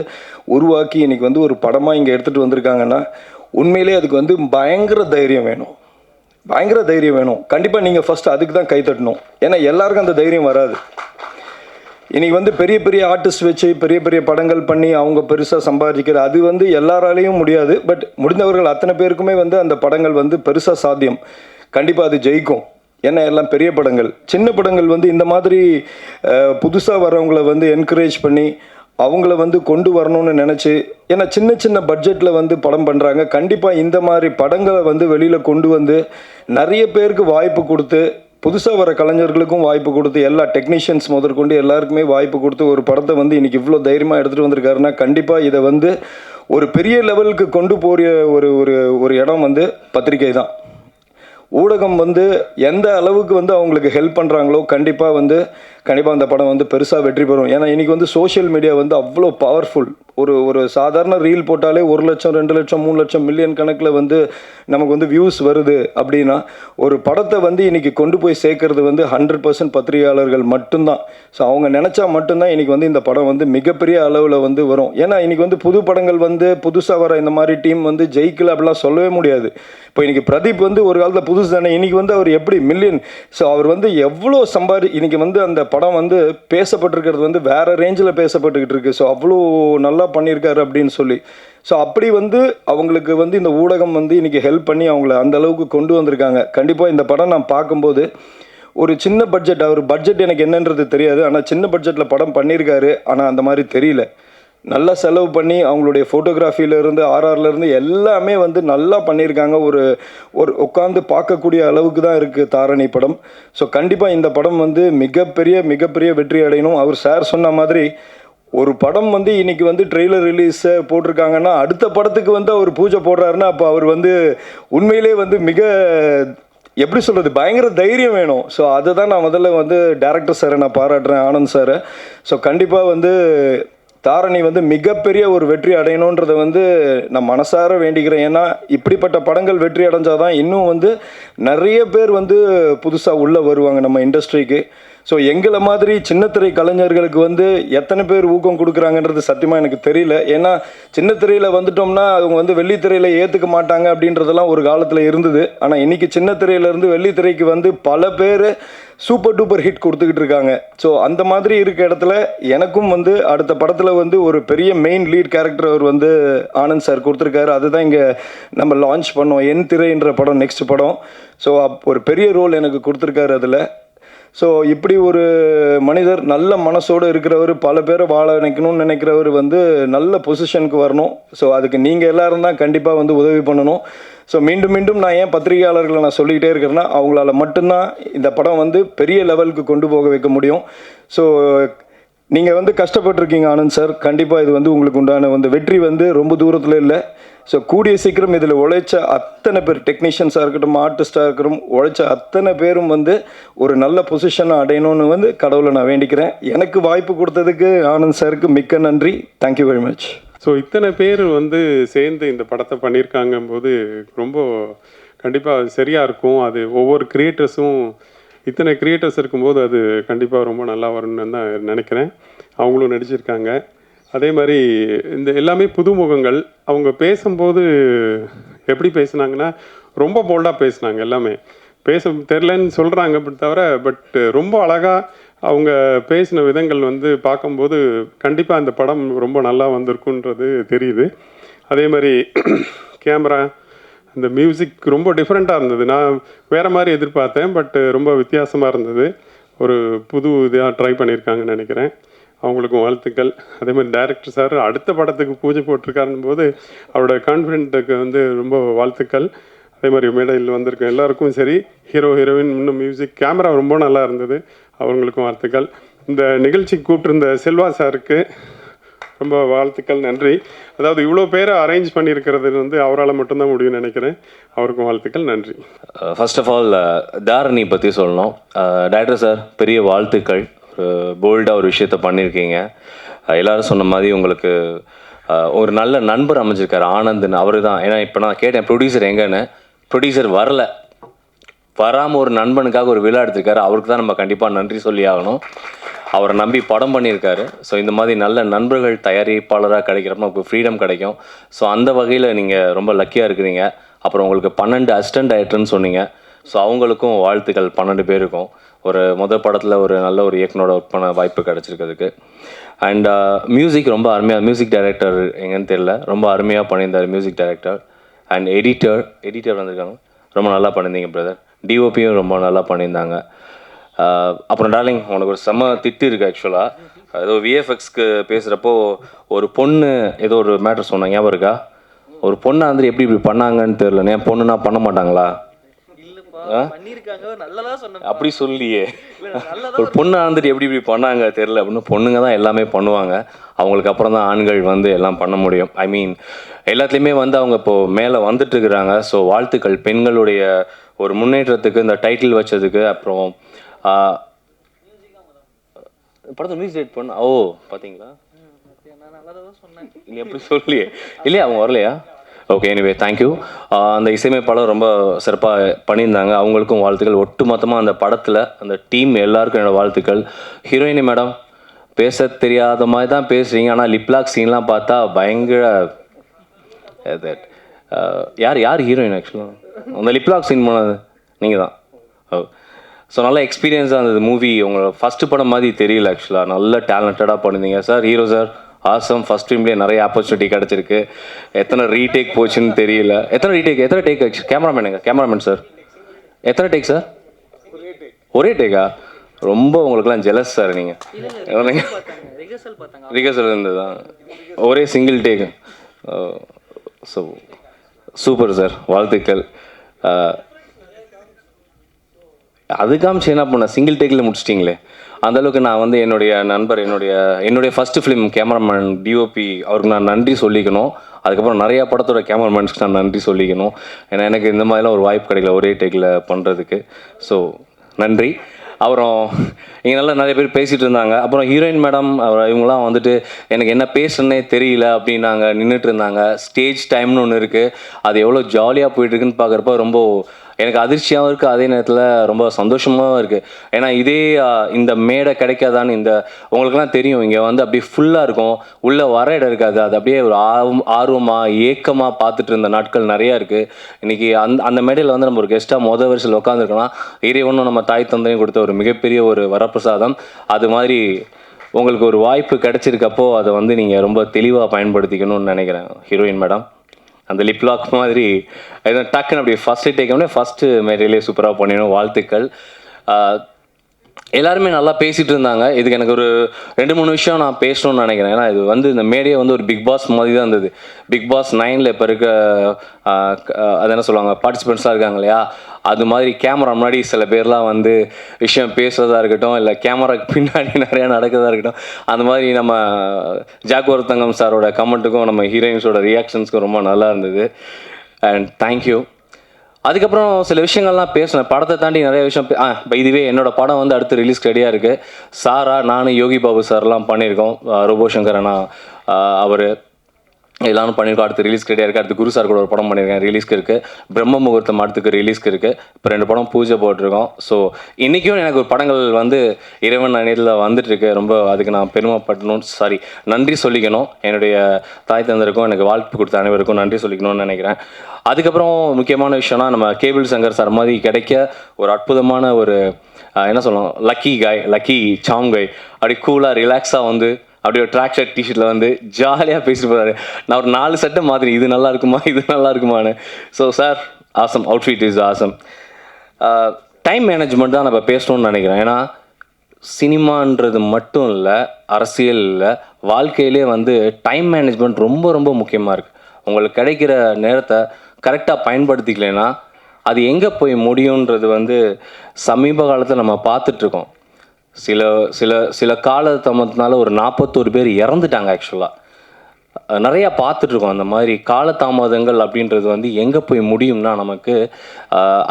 உருவாக்கி இன்றைக்கி வந்து ஒரு படமாக இங்கே எடுத்துகிட்டு வந்திருக்காங்கன்னா உண்மையிலே அதுக்கு வந்து பயங்கர தைரியம் வேணும். பயங்கர தைரியம் வேணும். கண்டிப்பாக நீங்கள் ஃபஸ்ட்டு அதுக்கு தான் கை தட்டணும். ஏன்னா எல்லாருக்கும் அந்த தைரியம் வராது. இன்றைக்கி வந்து பெரிய பெரிய ஆர்டிஸ்ட் வச்சு பெரிய பெரிய படங்கள் பண்ணி அவங்க பெருசாக சம்பாதிக்கிற அது வந்து எல்லாராலையும் முடியாது. பட் முடிந்தவர்கள் அத்தனை பேருக்குமே வந்து அந்த படங்கள் வந்து பெருசாக சாத்தியம். கண்டிப்பாக அது ஜெயிக்கும். ஏன்னா எல்லாம் பெரிய படங்கள். சின்ன படங்கள் வந்து இந்த மாதிரி புதுசாக வரவங்கள வந்து என்கரேஜ் பண்ணி அவங்கள வந்து கொண்டு வரணும்னு நினச்சி, ஏன்னா சின்ன சின்ன பட்ஜெட்டில் வந்து படம் பண்ணுறாங்க. கண்டிப்பாக இந்த மாதிரி படங்களை வந்து வெளியில் கொண்டு வந்து நிறைய பேருக்கு வாய்ப்பு கொடுத்து, புதுசாக வர கலைஞர்களுக்கும் வாய்ப்பு கொடுத்து, எல்லா டெக்னீஷியன்ஸ் முதற்கொண்டு எல்லாருக்குமே வாய்ப்பு கொடுத்து ஒரு படத்தை வந்து இன்றைக்கி இவ்வளோ தைரியமாக எடுத்துகிட்டு வந்திருக்காருன்னா கண்டிப்பாக இதை வந்து ஒரு பெரிய லெவலுக்கு கொண்டு போகிற ஒரு இடம் வந்து பத்திரிகை தான். ஊடகம் வந்து எந்த அளவுக்கு வந்து அவங்களுக்கு ஹெல்ப் பண்ணுறாங்களோ கண்டிப்பாக அந்த படம் வந்து பெருசாக வெற்றி பெறும். ஏன்னா இன்றைக்கி வந்து சோஷியல் மீடியா வந்து அவ்வளோ பவர்ஃபுல். ஒரு சாதாரண ரீல் போட்டாலே 1 லட்சம் 2 லட்சம் 3 லட்சம் மில்லியன் கணக்கில் வந்து நமக்கு வந்து வியூஸ் வருது அப்படின்னா ஒரு படத்தை வந்து இன்றைக்கி கொண்டு போய் சேர்க்கறது வந்து 100% பத்திரிகையாளர்கள் மட்டும்தான். ஸோ அவங்க நினச்சா மட்டும்தான் இன்றைக்கி வந்து இந்த படம் வந்து மிகப்பெரிய அளவில் வந்து வரும். ஏன்னா இன்றைக்கி வந்து புது படங்கள் வந்து புதுசாக வர இந்த மாதிரி டீம் வந்து ஜெயிக்கல அப்படிலாம் சொல்லவே முடியாது. இப்போ இன்றைக்கி பிரதீப் வந்து ஒரு காலத்தில் புதுசு தானே, இன்றைக்கி வந்து அவர் எப்படி மில்லியன், ஸோ அவர் வந்து எவ்வளோ இன்றைக்கி வந்து அந்த படம் வந்து பேசப்பட்டிருக்கிறது வந்து வேறு ரேஞ்சில் பேசப்பட்டுக்கிட்டு இருக்குது. ஸோ அவ்வளோ நல்லா பண்ணியிருக்காரு அப்படின்னு சொல்லி. ஸோ அப்படி வந்து அவங்களுக்கு வந்து இந்த ஊடகம் வந்து இன்றைக்கி ஹெல்ப் பண்ணி அவங்கள அந்த அளவுக்கு கொண்டு வந்திருக்காங்க. கண்டிப்பாக இந்த படம் நான் பார்க்கும்போது ஒரு சின்ன பட்ஜெட், அவர் பட்ஜெட் எனக்கு என்னன்றது தெரியாது, ஆனால் சின்ன பட்ஜெட்டில் படம் பண்ணியிருக்காரு. ஆனால் அந்த மாதிரி தெரியல. நல்லா செலவு பண்ணி அவங்களுடைய ஃபோட்டோகிராஃபிலேருந்து ஆர்ஆர்லேருந்து எல்லாமே வந்து நல்லா பண்ணியிருக்காங்க. ஒரு உட்காந்து பார்க்கக்கூடிய அளவுக்கு தான் இருக்குது தாரணி படம். ஸோ கண்டிப்பாக இந்த படம் வந்து மிகப்பெரிய வெற்றி அடையணும். அவர் சார் சொன்ன மாதிரி ஒரு படம் வந்து இன்றைக்கி வந்து ட்ரெய்லர் ரிலீஸை போட்டிருக்காங்கன்னா அடுத்த படத்துக்கு வந்து அவர் பூஜை போடுறாருன்னா அப்போ அவர் வந்து உண்மையிலே வந்து எப்படி சொல்கிறது, பயங்கர தைரியம் வேணும். ஸோ அதை தான் நான் முதல்ல வந்து டைரக்டர் சாரை நான் பாராட்டுறேன், ஆனந்த் சாரை. ஸோ கண்டிப்பாக வந்து தாரணி வந்து மிகப்பெரிய ஒரு வெற்றி அடையணுன்றதை வந்து நான் மனசார வேண்டிக்கிறேன். ஏன்னா இப்படிப்பட்ட படங்கள் வெற்றி அடைஞ்சாதான் இன்னும் வந்து நிறைய பேர் வந்து புதுசாக உள்ளே வருவாங்க நம்ம இண்டஸ்ட்ரிக்கு. ஸோ எங்களை மாதிரி சின்னத்திரை கலைஞர்களுக்கு வந்து எத்தனை பேர் ஊக்கம் கொடுக்குறாங்கன்றது சத்தியமாக எனக்கு தெரியல. ஏன்னா சின்னத்திரையில் வந்துட்டோம்னா அவங்க வந்து வெள்ளித்திரையில் ஏற்றுக்க மாட்டாங்க அப்படின்றதெல்லாம் ஒரு காலத்தில் இருந்தது. ஆனால் இன்றைக்கி சின்னத்திரையிலேருந்து வெள்ளித்திரைக்கு வந்து பல பேர் சூப்பர் டூப்பர் ஹிட் கொடுத்துக்கிட்டு இருக்காங்க. ஸோ அந்த மாதிரி இருக்க இடத்துல எனக்கும் வந்து அடுத்த படத்தில் வந்து ஒரு பெரிய மெயின் லீட் கேரக்டர் அவர் வந்து ஆனந்த் சார் கொடுத்துருக்காரு. அதுதான் இங்கே நம்ம லான்ச் பண்ணோம், என் திரைன்ற படம், நெக்ஸ்ட் படம். ஸோ ஒரு பெரிய ரோல் எனக்கு கொடுத்துருக்காரு அதில். ஸோ இப்படி ஒரு மனிதர் நல்ல மனசோடு இருக்கிறவர், பல பேரை வாழ வைக்கணும்னு நினைக்கிறவர் வந்து நல்ல பொசிஷனுக்கு வரணும். ஸோ அதுக்கு நீங்கள் எல்லோரும் தான் கண்டிப்பாக வந்து உதவி பண்ணணும். ஸோ மீண்டும் நான் ஏன் பத்திரிகையாளர்களை நான் சொல்லிக்கிட்டே இருக்கிறேன்னா அவங்களால மட்டும்தான் இந்த படம் வந்து பெரிய லெவலுக்கு கொண்டு போக வைக்க முடியும். ஸோ நீங்கள் வந்து கஷ்டப்பட்டுருக்கீங்க ஆனந்த் சார். கண்டிப்பாக இது வந்து உங்களுக்கு உண்டான வந்து வெற்றி வந்து ரொம்ப தூரத்தில் இல்லை. ஸோ கூடிய சீக்கிரம் இதில் உழைச்ச அத்தனை பேர், டெக்னீஷியன்ஸாக இருக்கட்டும், ஆர்டிஸ்டாக இருக்கட்டும், உழைச்ச அத்தனை பேரும் வந்து ஒரு நல்ல பொசிஷனை அடையணும்னு வந்து கடவுளை நான் வேண்டிக்கிறேன். எனக்கு வாய்ப்பு கொடுத்ததுக்கு ஆனந்த் சாருக்கு மிக்க நன்றி. Thank you very much. ஸோ இத்தனை பேர் வந்து சேர்ந்து இந்த படத்தை பண்ணியிருக்காங்கும்போது ரொம்ப கண்டிப்பாக சரியாக இருக்கும். அது ஒவ்வொரு கிரியேட்டர்ஸும் இத்தனை கிரியேட்டர்ஸ் இருக்கும்போது அது கண்டிப்பாக ரொம்ப நல்லா வரும்னு தான் நினைக்கிறேன். அவங்களும் நடிச்சிருக்காங்க. அதே மாதிரி இந்த எல்லாமே புதுமுகங்கள். அவங்க பேசும்போது எப்படி பேசுனாங்கன்னா ரொம்ப போல்டாக பேசுனாங்க. எல்லாமே பேச தெரிலன்னு சொல்கிறாங்க பட் ரொம்ப அழகாக அவங்க பேசின விதங்கள் வந்து பார்க்கும்போது கண்டிப்பாக அந்த படம் ரொம்ப நல்லா வந்திருக்குன்றது தெரியுது. அதே மாதிரி கேமரா, அந்த மியூசிக் ரொம்ப டிஃப்ரெண்ட்டாக இருந்தது. நான் வேறு மாதிரி எதிர்பார்த்தேன், பட் ரொம்ப வித்தியாசமாக இருந்தது. ஒரு புது இதாக ட்ரை பண்ணியிருக்காங்கன்னு நினைக்கிறேன். அவங்களுக்கும் வாழ்த்துக்கள். அதே மாதிரி டைரக்டர் சார் அடுத்த படத்துக்கு பூஜை போட்டிருக்காருன்னு போது அவரோட கான்ஃபிடென்ட்டுக்கு வந்து ரொம்ப வாழ்த்துக்கள். அதே மாதிரி மேடையில் வந்திருக்க எல்லாருக்கும் சரி, ஹீரோ ஹீரோயின், இன்னும் மியூசிக், கேமரா ரொம்ப நல்லா இருந்தது, அவங்களுக்கும் வாழ்த்துக்கள். இந்த நிகழ்ச்சிக்கு கூப்பிட்டிருந்த செல்வா சாருக்கு ரொம்ப வாழ்த்துக்கள், நன்றி. அதாவது இவ்வளோ பேரை அரேஞ்ச் பண்ணியிருக்கிறது வந்து அவரால் மட்டும்தான் முடியும்னு நினைக்கிறேன். அவருக்கும் வாழ்த்துக்கள், நன்றி. ஃபர்ஸ்ட் ஆஃப் ஆல் தாரணி பற்றி சொல்லணும். டைரக்டர் சார் பெரிய வாழ்த்துக்கள். போல்டாக ஒரு விஷயத்த பண்ணியிருக்கீங்க. எல்லோரும் சொன்ன மாதிரி உங்களுக்கு ஒரு நல்ல நண்பர் அமைஞ்சிருக்காரு ஆனந்த்னு. அவர் தான். ஏன்னா இப்போ நான் கேட்டேன் ப்ரொடியூசர் எங்கன்னு, ப்ரொடியூசர் வராமல் ஒரு நண்பனுக்காக ஒரு விழா எடுத்திருக்காரு. அவருக்கு தான் நம்ம கண்டிப்பாக நன்றி சொல்லி ஆகணும். அவரை நம்பி படம் பண்ணியிருக்காரு. ஸோ இந்த மாதிரி நல்ல நண்பர்கள் தயாரிப்பாளராக கிடைக்கிறப்ப நமக்கு ஃப்ரீடம் கிடைக்கும். ஸோ அந்த வகையில் நீங்கள் ரொம்ப லக்கியாக இருக்கிறீங்க. அப்புறம் உங்களுக்கு 12 அசிஸ்டன்ட் டைரக்டர்னு சொன்னீங்க. ஸோ அவங்களுக்கும் வாழ்த்துக்கள். 12 பேருக்கும் ஒரு படத்தில் ஒரு நல்ல ஒரு இயக்குனரோட ஒர்க் பண்ண வாய்ப்பு கிடச்சிருக்கிறதுக்கு. அண்ட் மியூசிக் ரொம்ப அருமையாக, மியூசிக் டைரக்டர் எங்கன்னு தெரியல, ரொம்ப அருமையாக பண்ணியிருந்தார் மியூசிக் டைரக்டர். அண்ட் எடிட்டர் வந்திருக்காங்க, ரொம்ப நல்லா பண்ணியிருந்தீங்க பிரதர். டிஓபியும் ரொம்ப நல்லா பண்ணியிருந்தாங்க. அப்புறம் டார்லிங், உனக்கு ஒரு செம்ம திட்டு இருக்குது ஆக்சுவலாக. ஏதோ விஎஃப்எக்ஸ்க்கு பேசுகிறப்போ ஒரு பொண்ணு ஏதோ ஒரு மேட்ரு சொன்னாங்க, ஞாபகம் இருக்கா? ஒரு பொண்ணை வந்து எப்படி இப்படி பண்ணாங்கன்னு தெரியல. ஏன் பொண்ணுனா பண்ண மாட்டாங்களா? அப்படி சொல்லியே, ஒரு பொண்ணை வந்துட்டு எப்படி இப்படி பண்ணாங்க தெரியல அப்படின்னு. பொண்ணுங்க தான் எல்லாமே பண்ணுவாங்க. அவங்களுக்கு அப்புறம் தான் ஆண்கள் வந்து எல்லாம் பண்ண முடியும். ஐ மீன் எல்லாத்துலேயுமே வந்து அவங்க இப்போது மேலே வந்துட்டு இருக்கிறாங்க. ஸோ வாழ்த்துக்கள் பெண்களுடைய ஒரு முன்னேற்றத்துக்கு, இந்த டைட்டில் வச்சதுக்கு. அப்புறம் படத்தை மியூசிக் டைரக்ட் பண்ண பார்த்தீங்களா? இல்லை எப்படி சொல்லியே இல்லையா, அவங்க வரலையா? Okay, anyway thank you. அந்த இசையமைப்பாளர் ரொம்ப சிறப்பாக பண்ணியிருந்தாங்க. அவங்களுக்கும் வாழ்த்துக்கள். ஒட்டுமொத்தமாக அந்த படத்தில் அந்த டீம் எல்லாருக்கும் என்னோடய வாழ்த்துக்கள். ஹீரோயினி மேடம், பேச தெரியாத மாதிரி தான் பேசுகிறீங்க, ஆனால் லிப்லாக் சீன்லாம் பார்த்தா பயங்கர யார் ஹீரோயின் ஆக்சுவலாக அந்த லிப்லாக் சீன் பண்ணது? நீங்கள் தான். ஸோ நல்ல எக்ஸ்பீரியன்ஸாக இருந்தது மூவி. உங்களோட ஃபஸ்ட்டு படம் மாதிரி தெரியல ஆக்சுவலாக. நல்ல டேலண்டடாக பண்ணியிருந்தீங்க sir. Hero sir awesome. First டைம்லேயே நிறைய ஆப்பர்ச்சுனிட்டி கிடச்சிருக்கு. எத்தனை ரீடேக் போச்சுன்னு தெரியல. எத்தனை டேக் கேமராமேன் சார் எத்தனை டேக் சார்? ஒரே டேக்கா? ரொம்ப உங்களுக்குலாம் ஜெலஸ் சார். நீங்கள் ரிஹர்சல் இருந்ததுதான், ஒரே single take. So super sir, வாழ்த்துக்கள். அது காமிச்சு என்ன பண்ண, சிங்கிள் டேக்கில் முடிச்சிட்டிங்களே. அந்தளவுக்கு நான் வந்து என்னுடைய நண்பர், என்னுடைய ஃபஸ்ட்டு ஃபிலிம் கேமராமேன் டிஓபி அவருக்கு நான் நன்றி சொல்லிக்கணும். அதுக்கப்புறம் நிறையா படத்தோட கேமராமேன்ஸ்க்கு நான் நன்றி சொல்லிக்கணும். ஏன்னா எனக்கு இந்த மாதிரிலாம் ஒரு வாய்ப்பு கிடைக்கல ஒரே டேக்கில் பண்ணுறதுக்கு. ஸோ நன்றி. அப்புறம் இங்கே நல்லா நிறைய பேர் பேசிகிட்டு இருந்தாங்க. அப்புறம் ஹீரோயின் மேடம் இவங்களாம் வந்துட்டு எனக்கு என்ன பேசுன்னே தெரியல அப்படின்னாங்க, நின்றுட்டு இருந்தாங்க. ஸ்டேஜ் டைம்னு ஒன்று இருக்குது, அது எவ்வளோ ஜாலியாக போயிட்டுருக்குன்னு பார்க்குறப்ப ரொம்ப எனக்கு அதிர்ச்சியாகவும் இருக்குது, அதே நேரத்தில் ரொம்ப சந்தோஷமாகவும் இருக்குது. ஏன்னா இதே இந்த மேடை கிடைக்காதான்னு, இந்த உங்களுக்குலாம் தெரியும், இங்கே வந்து அப்படியே ஃபுல்லாக இருக்கும், உள்ளே வர இடம் இருக்காது. அது அப்படியே ஒரு ஆர்வமாக ஏக்கமாக பார்த்துட்டு இருந்த நாட்கள் நிறையா இருக்குது. இன்றைக்கி அந்த மேடையில் வந்து நம்ம ஒரு கெஸ்ட்டாக வரிசையில் உட்காந்துருக்கோன்னா இறைவனும் நம்ம தாய் தந்தையும் கொடுத்த ஒரு மிகப்பெரிய ஒரு வரப்பிரசாதம். அது மாதிரி உங்களுக்கு ஒரு வாய்ப்பு கிடைச்சிருக்கப்போ அதை வந்து நீங்கள் ரொம்ப தெளிவாக பயன்படுத்திக்கணும்னு நினைக்கிறேன் ஹீரோயின் மேடம். அந்த லிப்லாக் மாதிரி எதுவும் டக்குன்னு அப்படி ஃபஸ்ட்டு டேக்கோடனே ஃபஸ்ட்டு மேடையிலே சூப்பராக பண்ணிடணும். வாழ்த்துக்கள். எல்லாருமே நல்லா பேசிகிட்டு இருந்தாங்க. இதுக்கு எனக்கு ஒரு 2-3 விஷயம் நான் பேசணும்னு நினைக்கிறேன். ஏன்னா இது வந்து இந்த மேடையை வந்து ஒரு பிக் பாஸ் மாதிரி தான் இருந்தது. பிக் பாஸ் 9ல் இப்போ இருக்க அது என்ன சொல்லுவாங்க, பார்ட்டிசிபெண்ட்ஸாக இருக்காங்க இல்லையா, அது மாதிரி கேமரா முன்னாடி சில பேர்லாம் வந்து விஷயம் பேசுகிறதா இருக்கட்டும், இல்லை கேமராக்கு பின்னாடி நிறையா நடக்கிறதா இருக்கட்டும், அந்த மாதிரி நம்ம ஜாக்குவர் தங்கம் சாரோட கமெண்ட்டுக்கும் நம்ம ஹீரோயின்ஸோட ரியாக்ஷன்ஸ்க்கும் ரொம்ப நல்லா இருந்தது. And thank you. அதுக்கப்புறம் சில விஷயங்கள்லாம் பேசினேன். படத்தை தாண்டி நிறைய விஷயம் இதுவே என்னோடய படம் வந்து அடுத்து ரிலீஸ் ரெடியாக இருக்குது. சாரா, நான், யோகி பாபு சார்லாம் பண்ணியிருக்கோம். ரோபோ சங்கர் அண்ணா அவர் எல்லாரும் பண்ணியிருக்கோம். அடுத்து ரிலீஸ்க்கு ரெடியாக இருக்குது. அடுத்து குரு சார் கூட ஒரு படம் பண்ணியிருக்கேன், ரிலீஸ்க்கு இருக்குது. பிரம்ம முகூர்த்தம் அடுத்துக்கு ரிலீஸ்க்கு இருக்குது. இப்போ 2 படம் பூஜை போட்டிருக்கோம். ஸோ இன்றைக்கும் எனக்கு ஒரு படங்கள் வந்து இறைவன் நேரில் வந்துட்டுருக்கு. ரொம்ப அதுக்கு நான் நன்றி சொல்லிக்கணும். என்னுடைய தாய் தந்தருக்கும் எனக்கு வாழ்த்து கொடுத்த அனைவருக்கும் நன்றி சொல்லிக்கணும்னு நினைக்கிறேன். அதுக்கப்புறம் முக்கியமான விஷயம்னா, நம்ம கேபிள் சங்கர் சார் மாதிரி கிடைக்க ஒரு அற்புதமான ஒரு என்ன சொல்லணும், லக்கி சாம் கை. அப்படி கூலாக ரிலாக்ஸாக வந்து அப்படி ஒரு ட்ராக் ஷர்ட் டிஷர்ட்டில் வந்து ஜாலியாக பேசிட்டு போகிறாரு. நான் ஒரு 4 சட்டை மாதிரி இது நல்லா இருக்குமான்னு. So sir awesome, outfit is awesome. Time management தான் நம்ம பேசணும்னு நினைக்கிறேன். ஏன்னா சினிமான்றது மட்டும் இல்லை, அரசியல் இல்லை, வாழ்க்கையிலே வந்து டைம் மேனேஜ்மெண்ட் ரொம்ப ரொம்ப முக்கியமாக இருக்குது. உங்களுக்கு கிடைக்கிற நேரத்தை கரெக்டாக பயன்படுத்திக்கலைன்னா அது எங்கே போய் முடியுன்றது வந்து சமீப காலத்தில் நம்ம பார்த்துட்ருக்கோம். சில காலதாமத்தினால ஒரு 41 பேர் இறந்துட்டாங்க ஆக்சுவலாக. நிறையா பார்த்துட்ருக்கோம். அந்த மாதிரி காலதாமதங்கள் அப்படின்றது வந்து எங்கே போய் முடியும்னா நமக்கு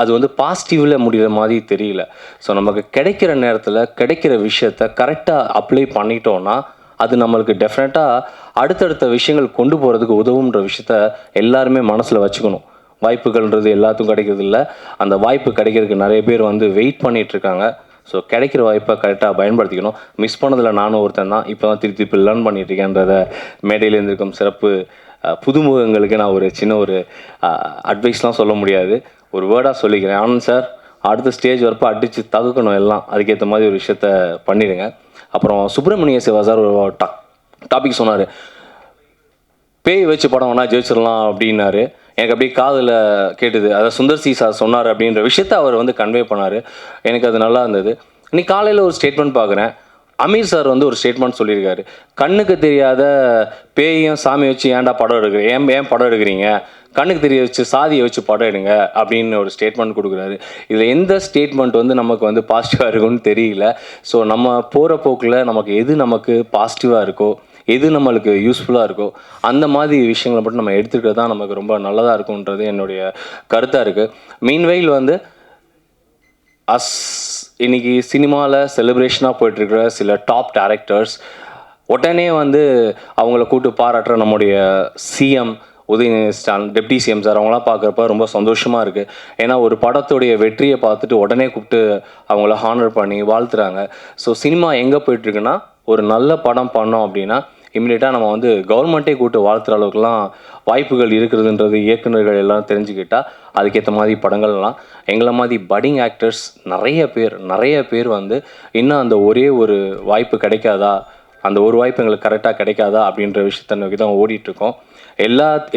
அது வந்து பாசிட்டிவில் முடிகிற மாதிரி தெரியல. ஸோ நமக்கு கிடைக்கிற நேரத்தில் கிடைக்கிற விஷயத்த கரெக்டாக அப்ளை பண்ணிட்டோன்னா அது நம்மளுக்கு டெஃபினட்டாக அடுத்தடுத்த விஷயங்கள் கொண்டு போகிறதுக்கு உதவுன்ற விஷயத்த எல்லாருமே மனசில் வச்சுக்கணும். வாய்ப்புகள்ன்றது எல்லாத்துக்கும் கிடைக்கிறது இல்லை. அந்த வாய்ப்பு கிடைக்கிறதுக்கு நிறைய பேர் வந்து வெயிட் பண்ணிகிட்ருக்காங்க. ஸோ கிடைக்கிற வாய்ப்பை கரெக்டாக பயன்படுத்திக்கணும். மிஸ் பண்ணதில் நானும் ஒருத்தன் தான். இப்போ தான் திருப்பி லேர்ன் பண்ணிகிட்ருக்கேன்றத மேடையில் இருந்திருக்கும் சிறப்பு புதுமுகங்களுக்கு நான் ஒரு சின்ன ஒரு அட்வைஸ்லாம் சொல்ல முடியாது, ஒரு வேர்டாக சொல்லிக்கிறேன். ஆனந்த் சார் அடுத்த ஸ்டேஜ் வரப்போ அடித்து தகுக்கணும் எல்லாம், அதுக்கேற்ற மாதிரி ஒரு விஷயத்த பண்ணிடுங்க. அப்புறம் சுப்பிரமணிய சிவா சார் ஒரு டாபிக் சொன்னார், பேய் வச்சு படம் வேணால் ஜெயிச்சிடலாம் அப்படின்னாரு. எனக்கு அப்படியே காதில் கேட்டுது. அதை சுந்தர் சி சார் சொன்னார் அப்படின்ற விஷயத்த அவர் வந்து கன்வே பண்ணார். எனக்கு அது நல்லா இருந்தது. இன்னைக்கு காலையில் ஒரு ஸ்டேட்மெண்ட் பார்க்குறேன். அமீர் சார் வந்து ஒரு ஸ்டேட்மெண்ட் சொல்லியிருக்காரு, கண்ணுக்கு தெரியாத பேயும் சாமி வச்சு ஏன்டா படம் எடுக்கிறீங்க, ஏன் படம் எடுக்கிறீங்க, கண்ணுக்கு தெரிய வச்சு சாதியை வச்சு படம் எடுங்க அப்படின்னு ஒரு ஸ்டேட்மெண்ட் கொடுக்குறாரு. இதில் எந்த ஸ்டேட்மெண்ட் வந்து நமக்கு வந்து பாசிட்டிவாக இருக்குன்னு தெரியல. ஸோ நம்ம போகிற போக்கில் நமக்கு எது நமக்கு பாசிட்டிவாக இருக்கோ, எது நம்மளுக்கு யூஸ்ஃபுல்லாக இருக்கோ அந்த மாதிரி விஷயங்களை மட்டும் நம்ம எடுத்துக்கிட்டு தான் நமக்கு ரொம்ப நல்லதாக இருக்கும்ன்றது என்னுடைய கருத்தாக இருக்குது. மீன்வெயில் வந்து இன்னைக்கு சினிமாவில் செலிப்ரேஷனாக போயிட்டுருக்கிற சில டாப் டேரக்டர்ஸ் உடனே வந்து அவங்கள கூப்பிட்டு பாராட்டுற நம்முடைய CM Udhayanidhi Stalin, deputy CM sir, அவங்களாம் பார்க்குறப்ப ரொம்ப சந்தோஷமாக இருக்குது. ஏன்னா ஒரு படத்துடைய வெற்றியை பார்த்துட்டு உடனே கூப்பிட்டு அவங்கள ஹானர் பண்ணி வாழ்த்துறாங்க. ஸோ சினிமா எங்கே போயிட்டுருக்குன்னா, ஒரு நல்ல படம் பண்ணோம் அப்படின்னா இம்மிடியட்டாக நம்ம வந்து கவர்மெண்ட்டே கூப்பிட்டு வாழ்த்துற அளவுக்குலாம் வாய்ப்புகள் இருக்கிறதுன்றது இயக்குநர்கள் எல்லாம் தெரிஞ்சுக்கிட்டால் அதுக்கேற்ற மாதிரி படங்கள்லாம் எங்களை மாதிரி பட்டிங் ஆக்டர்ஸ் நிறைய பேர் வந்து இன்னும் அந்த ஒரே ஒரு வாய்ப்பு கிடைக்காதா, அந்த ஒரு வாய்ப்பு எங்களுக்கு கரெக்டாக கிடைக்காதா அப்படின்ற விஷயத்தை நோக்கி தான் ஓடிட்டுருக்கோம்.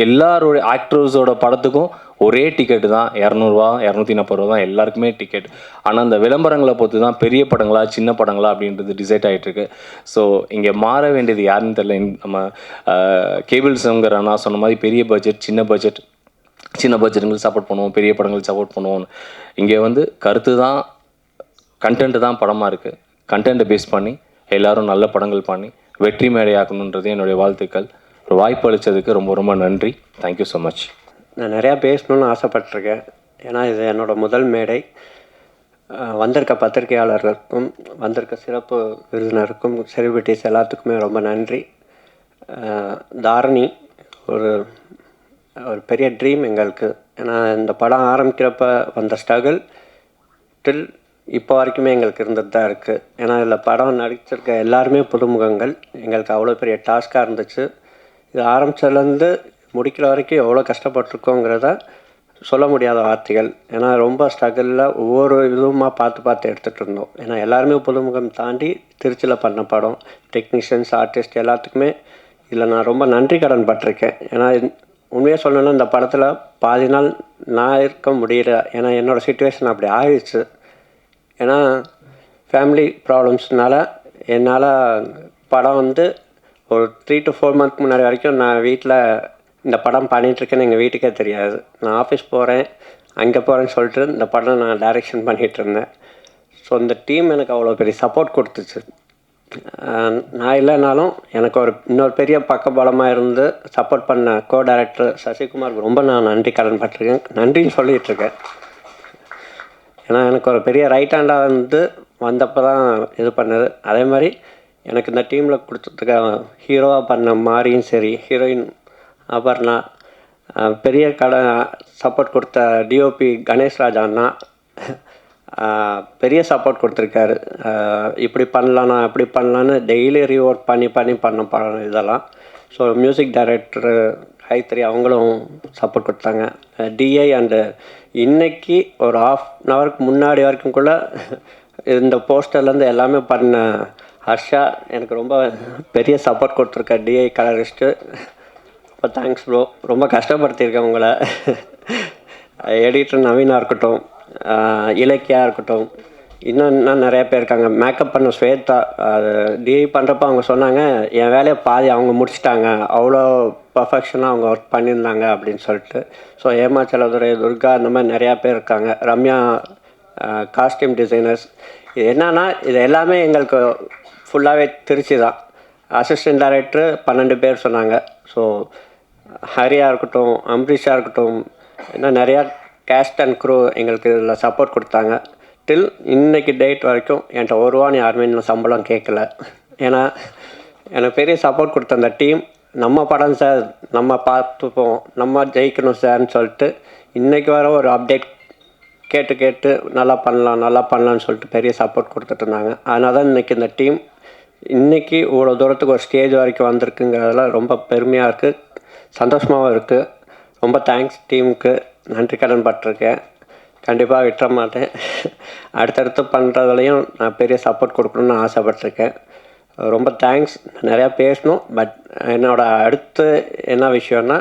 எல்லாரோட ஆக்டர்ஸோட படத்துக்கும் ஒரே டிக்கெட்டு தான், 200 240 தான் எல்லாருக்குமே டிக்கெட். ஆனால் அந்த விளம்பரங்களை பொறுத்து தான் பெரிய படங்களா சின்ன படங்களா அப்படின்றது டிசைட் ஆகிட்டுருக்கு. ஸோ இங்கே மாற வேண்டியது யாருன்னு தெரியல. நம்ம கேபிள்ஸுங்கிற நான் சொன்ன மாதிரி பெரிய பட்ஜெட் சின்ன பட்ஜெட்டுங்களுக்கு சப்போர்ட் பண்ணுவோம், பெரிய படங்களுக்கு சப்போர்ட் பண்ணுவோம். இங்கே வந்து கருத்து தான், கண்டென்ட்டு தான் படமாக இருக்குது. கண்டென்ட்டை பேஸ் பண்ணி எல்லோரும் நல்ல படங்கள் பண்ணி வெற்றி மேடையாக்கணுன்றது என்னுடைய வாழ்த்துக்கள். ஒரு வாய்ப்பு அளித்ததுக்கு ரொம்ப ரொம்ப நன்றி. Thank you so much. நான் நிறையா பேசணுன்னு ஆசைப்பட்டிருக்கேன். ஏன்னா இது என்னோடய முதல் மேடை. வந்திருக்க பத்திரிகையாளர்களுக்கும் வந்திருக்க சிறப்பு விருந்தினருக்கும் செலிபிரிட்டிஸ் எல்லாத்துக்குமே ரொம்ப நன்றி. தாரணி ஒரு பெரிய ட்ரீம் எங்களுக்கு. ஏன்னா இந்த படம் ஆரம்பிக்கிறப்ப வந்த ஸ்ட்ரகிள் டில் இப்போ வரைக்குமே எங்களுக்கு இருந்துட்டு தான் இருக்குது. ஏன்னா இதில் படம் நடிச்சிருக்க எல்லாருமே புதுமுகங்கள். எங்களுக்கு அவ்வளோ பெரிய டாஸ்காக இருந்துச்சு. இது ஆரம்பித்ததுலேருந்து முடிக்கிற வரைக்கும் எவ்வளோ கஷ்டப்பட்டுருக்கோங்கிறத சொல்ல முடியாத வார்த்தைகள். ஏன்னா ரொம்ப ஸ்ட்ரகிளில் ஒவ்வொரு இதுவுமா பார்த்து எடுத்துகிட்டு இருந்தோம். ஏன்னா எல்லாருமே புதுமுகம் தாண்டி திருச்சியில் பண்ண படம், டெக்னீஷியன்ஸ், ஆர்டிஸ்ட் எல்லாத்துக்குமே இதில் நான் ரொம்ப நன்றி கடன் பட்டிருக்கேன். ஏன்னா உண்மையாக சொல்லணும்னா இந்த படத்தில் பாதி நாள் நான் இருக்க முடியல. ஏன்னா என்னோடய சுச்சுவேஷன் அப்படி ஆயிடுச்சு. ஏன்னா ஃபேமிலி ப்ராப்ளம்ஸ்னால என்னால் படம் வந்து ஒரு 3 to 4 months முன்னாடி வரைக்கும் நான் வீட்டில் இந்த படம் பண்ணிகிட்ருக்கேன்னு எங்கள் வீட்டுக்கே தெரியாது. நான் ஆஃபீஸ் போகிறேன், அங்கே போகிறேன்னு சொல்லிட்டு இந்த படம் நான் டைரெக்ஷன் பண்ணிகிட்டு இருந்தேன். ஸோ இந்த டீம் எனக்கு அவ்வளோ பெரிய சப்போர்ட் கொடுத்துச்சு. நான் இல்லைனாலும் எனக்கு இன்னொரு பெரிய பக்கபலமாக இருந்து சப்போர்ட் பண்ண டைரக்டர் சசிகுமாருக்கு ரொம்ப நான் நன்றி கடன் பட்டிருக்கேன். நன்றின்னு சொல்லிகிட்ருக்கேன். ஏன்னா எனக்கு ஒரு பெரிய ரைட் ஹேண்டாக வந்தப்போ தான் இது பண்ணது. அதே மாதிரி எனக்கு இந்த டீமில் கொடுத்ததுக்கு ஹீரோவாக பண்ண மாரியும் சரி, ஹீரோயின் அபர்ணா, பெரிய சப்போர்ட் கொடுத்த டிஓபி கணேஷ்ராஜ் அண்ணா பெரிய சப்போர்ட் கொடுத்துருக்காரு. இப்படி பண்ணலான்னா அப்படி பண்ணலான்னு டெய்லி ரீஒர்க் பண்ணி பண்ண படம் இதெல்லாம். ஸோ மியூசிக் டைரக்டரு ஹைத்ரி அவங்களும் சப்போர்ட் கொடுத்தாங்க. டிஐ அண்டு இன்னைக்கு ஒரு 1/2 hour முன்னாடி வரைக்கும்குள்ளே இந்த போஸ்டர்லேருந்து எல்லாமே பண்ண ஹர்ஷா எனக்கு ரொம்ப பெரிய சப்போர்ட் கொடுத்துருக்க டிஐ கலரிஸ்ட்டு. ரொம்ப தேங்க்ஸ் ப்ரோ. ரொம்ப கஷ்டப்படுத்தியிருக்கேன் உங்களை. எடிட்டர் நவீனாக இருக்கட்டும், இலக்கியா இருக்கட்டும், இன்னும் நிறையா பேர் இருக்காங்க. மேக்கப் பண்ண ஸ்வேதா, அது டிஐ பண்ணுறப்ப அவங்க சொன்னாங்க என் வேலையை பாதி அவங்க முடிச்சிட்டாங்க, அவ்வளோ பர்ஃபெக்ஷனாக அவங்க ஒர்க் பண்ணியிருந்தாங்க அப்படின்னு சொல்லிட்டு. ஸோ ஏமாச்சலதுரை, துர்கா, இந்த மாதிரி நிறையா பேர் இருக்காங்க. Ramya costume designers. இது என்னன்னா இது எல்லாமே எங்களுக்கு ஃபுல்லாகவே திருச்சி தான். அசிஸ்டன்ட் டைரக்டர் 12 பேர் சொன்னாங்க. ஸோ ஹரியாக இருக்கட்டும், அம்பரீஷாக இருக்கட்டும், இன்னும் நிறையா கேஸ்ட் அண்ட் க்ரூ எங்களுக்கு இதில் சப்போர்ட் கொடுத்தாங்க. டில் இன்னைக்கு டேட் வரைக்கும் என்கிட்ட ஒரு ரூபான்னு யாருமே இன்னும் சம்பளம் கேட்கல. ஏன்னா எனக்கு பெரிய சப்போர்ட் கொடுத்த அந்த டீம், நம்ம படம் சார், நம்ம பார்த்துப்போம், நம்ம ஜெயிக்கணும் சார்னு சொல்லிட்டு இன்றைக்கி வர ஒரு அப்டேட் கேட்டு நல்லா பண்ணலான்னு சொல்லிட்டு பெரிய சப்போர்ட் கொடுத்துட்டு இருந்தாங்க. அதனால தான் இன்றைக்கி இந்த டீம் இன்றைக்கி இவ்வளோ தூரத்துக்கு ஒரு ஸ்டேஜ் வரைக்கும் வந்திருக்குங்கிறதுல ரொம்ப பெருமையாக இருக்குது, சந்தோஷமாகவும் இருக்குது. ரொம்ப தேங்க்ஸ் டீமுக்கு, நன்றி கடன் பட்டிருக்கேன். கண்டிப்பாக விட்டுற மாட்டேன். அடுத்தடுத்து பண்ணுறதுலையும் நான் பெரிய சப்போர்ட் கொடுக்கணுன்னு ஆசைப்பட்டிருக்கேன். ரொம்ப தேங்க்ஸ். நிறையா பேசணும். பட் என்னோடய அடுத்து என்ன விஷயம்னா,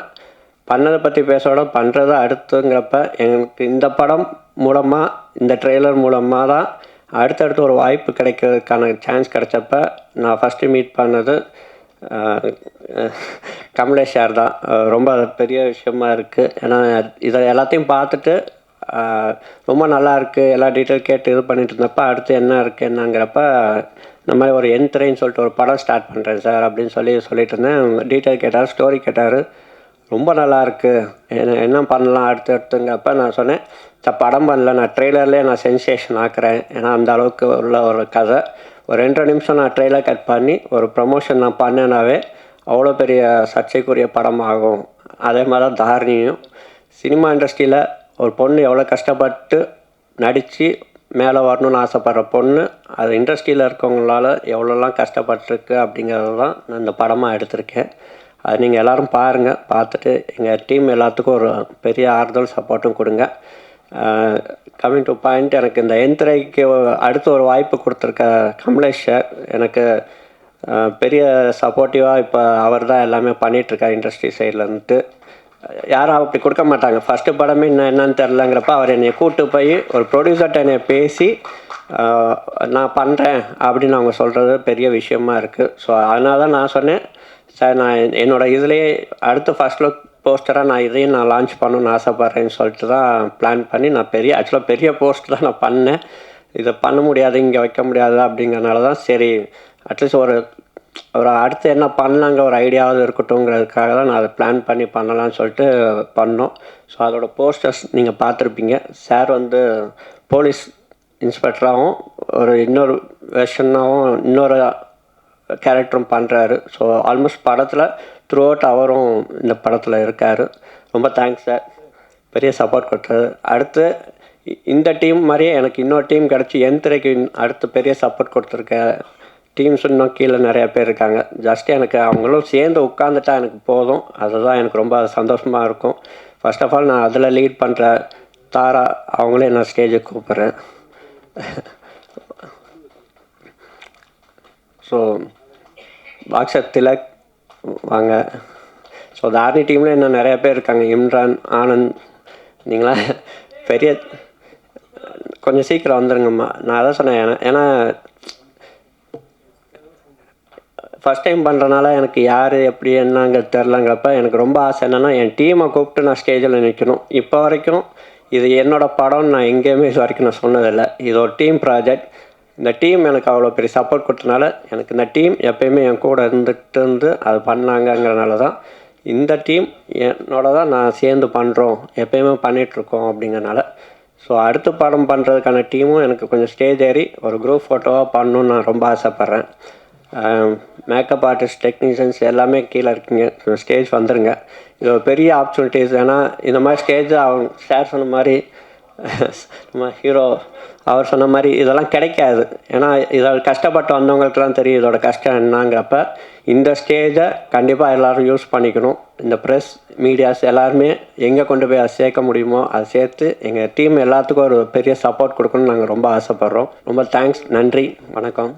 பண்ணதை பற்றி பேசோட பண்ணுறது அடுத்துங்கிறப்ப எனக்கு இந்த படம் மூலமாக, இந்த ட்ரெய்லர் மூலமாக தான் அடுத்தடுத்து ஒரு வாய்ப்பு கிடைக்கிறதுக்கான சான்ஸ் கிடைச்சப்ப நான் ஃபஸ்ட்டு மீட் பண்ணது கமலேஷ் சார் தான். ரொம்ப பெரிய விஷயமா இருக்குது. ஏன்னா இதை எல்லாத்தையும் பார்த்துட்டு ரொம்ப நல்லா இருக்குது, எல்லா டீட்டெயில் கேட்டு இது பண்ணிட்டு இருந்தப்போ அடுத்து என்ன இருக்குது என்னங்கிறப்ப இந்த மாதிரி ஒரு என்த்ரைன்னு சொல்லிட்டு ஒரு படம் ஸ்டார்ட் பண்ணுறேன் சார் அப்படின்னு சொல்லிட்டு இருந்தேன். டீட்டெயில் கேட்டார், ஸ்டோரி கேட்டார். ரொம்ப நல்லா இருக்குது, என்ன பண்ணலாம் அடுத்தடுத்துங்கிறப்ப நான் சொன்னேன், சார் படம் பண்ணல, நான் ட்ரெய்லர்லேயே நான் சென்சேஷன் ஆக்குறேன். ஏன்னா அந்த அளவுக்கு உள்ள ஒரு கதை. ஒரு 2 நிமிஷம் நான் ட்ரெய்லர் கட் பண்ணி ஒரு ப்ரமோஷன் நான் பண்ணேனாவே அவ்வளோ பெரிய சர்ச்சைக்குரிய படம் ஆகும். அதே மாதிரி தான் தாரணியும். சினிமா இண்டஸ்ட்ரியில் ஒரு பொண்ணு எவ்வளோ கஷ்டப்பட்டு நடித்து மேலே வரணும்னு ஆசைப்படுற பொண்ணு, அது இண்டஸ்ட்ரியில் இருக்கவங்களால எவ்வளோலாம் கஷ்டப்பட்டுருக்கு அப்படிங்கிறது தான் நான் இந்த படமாக எடுத்திருக்கேன். அது நீங்கள் எல்லோரும் பாருங்கள். பார்த்துட்டு எங்கள் டீம் எல்லாத்துக்கும் ஒரு பெரிய ஆறுதல் சப்போர்ட்டும் கொடுங்க. கம்மிங் டு பாயிண்ட், எனக்கு இந்த எந்திரைக்கு அடுத்து ஒரு வாய்ப்பு கொடுத்துருக்க கமலேஷ் சார் எனக்கு பெரிய சப்போர்ட்டிவாக இப்போ அவர் தான் எல்லாமே பண்ணிகிட்ருக்கார் இண்டஸ்ட்ரி சைட்லேருந்து. யாரும் அப்படி கொடுக்க மாட்டாங்க. ஃபஸ்ட்டு படமே என்னன்னு தெரிலங்கிறப்ப அவர் என்னை கூப்பிட்டு போய் ஒரு ப்ரொடியூசர்கிட்ட என்னை பேசி நான் பண்ணுறேன் அப்படின்னு அவங்க சொல்கிறது பெரிய விஷயமா இருக்குது. ஸோ அதனால தான் நான் சொன்னேன், சார் நான் என்னோடய இதுலேயே அடுத்து ஃபஸ்ட் லுக் போஸ்டராக நான் இதையும் நான் லான்ச் பண்ணணுன்னு ஆசைப்பட்றேன்னு சொல்லிட்டு தான் பிளான் பண்ணி நான் ஆக்சுவலாக பெரிய போஸ்ட் தான் நான் பண்ணேன். இதை பண்ண முடியாது, இங்கே வைக்க முடியாது அப்படிங்கிறனால தான் சரி அட்லீஸ்ட் ஒரு அடுத்து என்ன பண்ணலாங்க ஒரு ஐடியாவது இருக்கட்டும்ங்கிறதுக்காக தான் நான் அதை பிளான் பண்ணி பண்ணலான்னு சொல்லிட்டு பண்ணோம். ஸோ அதோடய போஸ்டர்ஸ் நீங்கள் பார்த்துருப்பீங்க. சார் வந்து போலீஸ் இன்ஸ்பெக்டராகவும் இன்னொரு வெர்ஷனாகவும் இன்னொரு கேரக்டரும் பண்ணுறாரு. ஸோ ஆல்மோஸ்ட் படத்தில் த்ரூ அவுட் அவரும் இந்த படத்தில் இருக்கார். ரொம்ப தேங்க்ஸ் சார், பெரிய சப்போர்ட் கொடுத்தது. அடுத்து இந்த டீம் மாதிரியே எனக்கு இன்னொரு டீம் கிடச்சி எந்திரைக்கு அடுத்து பெரிய சப்போர்ட் கொடுத்துருக்க டீம்ஸ் இன்னும் கீழே நிறையா பேர் இருக்காங்க. ஜஸ்ட் எனக்கு அவங்களும் சேர்ந்து உட்காந்துட்டா எனக்கு போதும். அதுதான் எனக்கு ரொம்ப சந்தோஷமாக இருக்கும். ஃபர்ஸ்ட் ஆஃப் ஆல் நான் அதில் லீட் பண்ணுற தாரா அவங்களே நான் ஸ்டேஜுக்கு கூப்பிட்றேன். ஸோ பாக்ஸர் திலக் வாங்க. ஸோ தாரணி டீமில் இன்னும் நிறையா பேர் இருக்காங்க. இம்ரான், ஆனந்த், நீங்களா பெரிய கொஞ்சம் சீக்கிரம் வந்துடுங்கம்மா. நான் அதான் சொன்னேன், ஏன்னா ஃபஸ்ட் டைம் பண்ணுறனால எனக்கு யார் எப்படி என்னங்கிறது தெரிலங்கிறப்ப எனக்கு ரொம்ப ஆசை என்னென்னா என் டீமை கூப்பிட்டு நான் ஸ்டேஜில் நிற்கணும். இப்போ வரைக்கும் இது என்னோடய படம்னு நான் எங்கேயுமே இது வரைக்கும் நான் சொன்னதில்லை. இது ஒரு டீம் ப்ராஜெக்ட். இந்த டீம் எனக்கு அவ்வளோ பெரிய சப்போர்ட் கொடுத்தனால எனக்கு இந்த டீம் எப்போயுமே என் கூட இருந்து அது பண்ணாங்கங்கிறனால தான் இந்த டீம் என்னோட தான் நான் சேர்ந்து பண்ணுறோம், எப்போயுமே பண்ணிகிட்ருக்கோம் அப்படிங்கிறனால. ஸோ அடுத்த படம் பண்ணுறதுக்கான டீமும் எனக்கு கொஞ்சம் ஸ்டேஜ் ஏறி ஒரு குரூப் ஃபோட்டோவாக பண்ணணுன்னு நான் ரொம்ப ஆசைப்பட்றேன். மேக்கப் ஆர்டிஸ்ட், டெக்னீஷியன்ஸ் எல்லாமே கீழே இருக்கீங்க, ஸ்டேஜ் வந்துடுங்க. இது ஒரு பெரிய ஆப்பர்ச்சுனிட்டிஸ். ஏன்னா இந்த மாதிரி ஸ்டேஜ் அவங்க சார் சொன்ன மாதிரி நம்ம ஹீரோ அவர் சொன்ன மாதிரி இதெல்லாம் கிடைக்காது. ஏன்னா இதில் கஷ்டப்பட்டு வந்தவங்களுக்குலாம் தெரியும் இதோட கஷ்டம் என்னங்கிறப்ப இந்த ஸ்டேஜை கண்டிப்பாக எல்லோரும் யூஸ் பண்ணிக்கணும். இந்த ப்ரெஸ், மீடியாஸ் எல்லாருமே எங்கே கொண்டு போய் அதை சேர்க்க முடியுமோ அதை சேர்த்து எங்கள் டீம் எல்லாத்துக்கும் ஒரு பெரிய சப்போர்ட் கொடுக்கணும்னு நாங்கள் ரொம்ப ஆசைப்பட்றோம். ரொம்ப தேங்க்ஸ், நன்றி, வணக்கம்.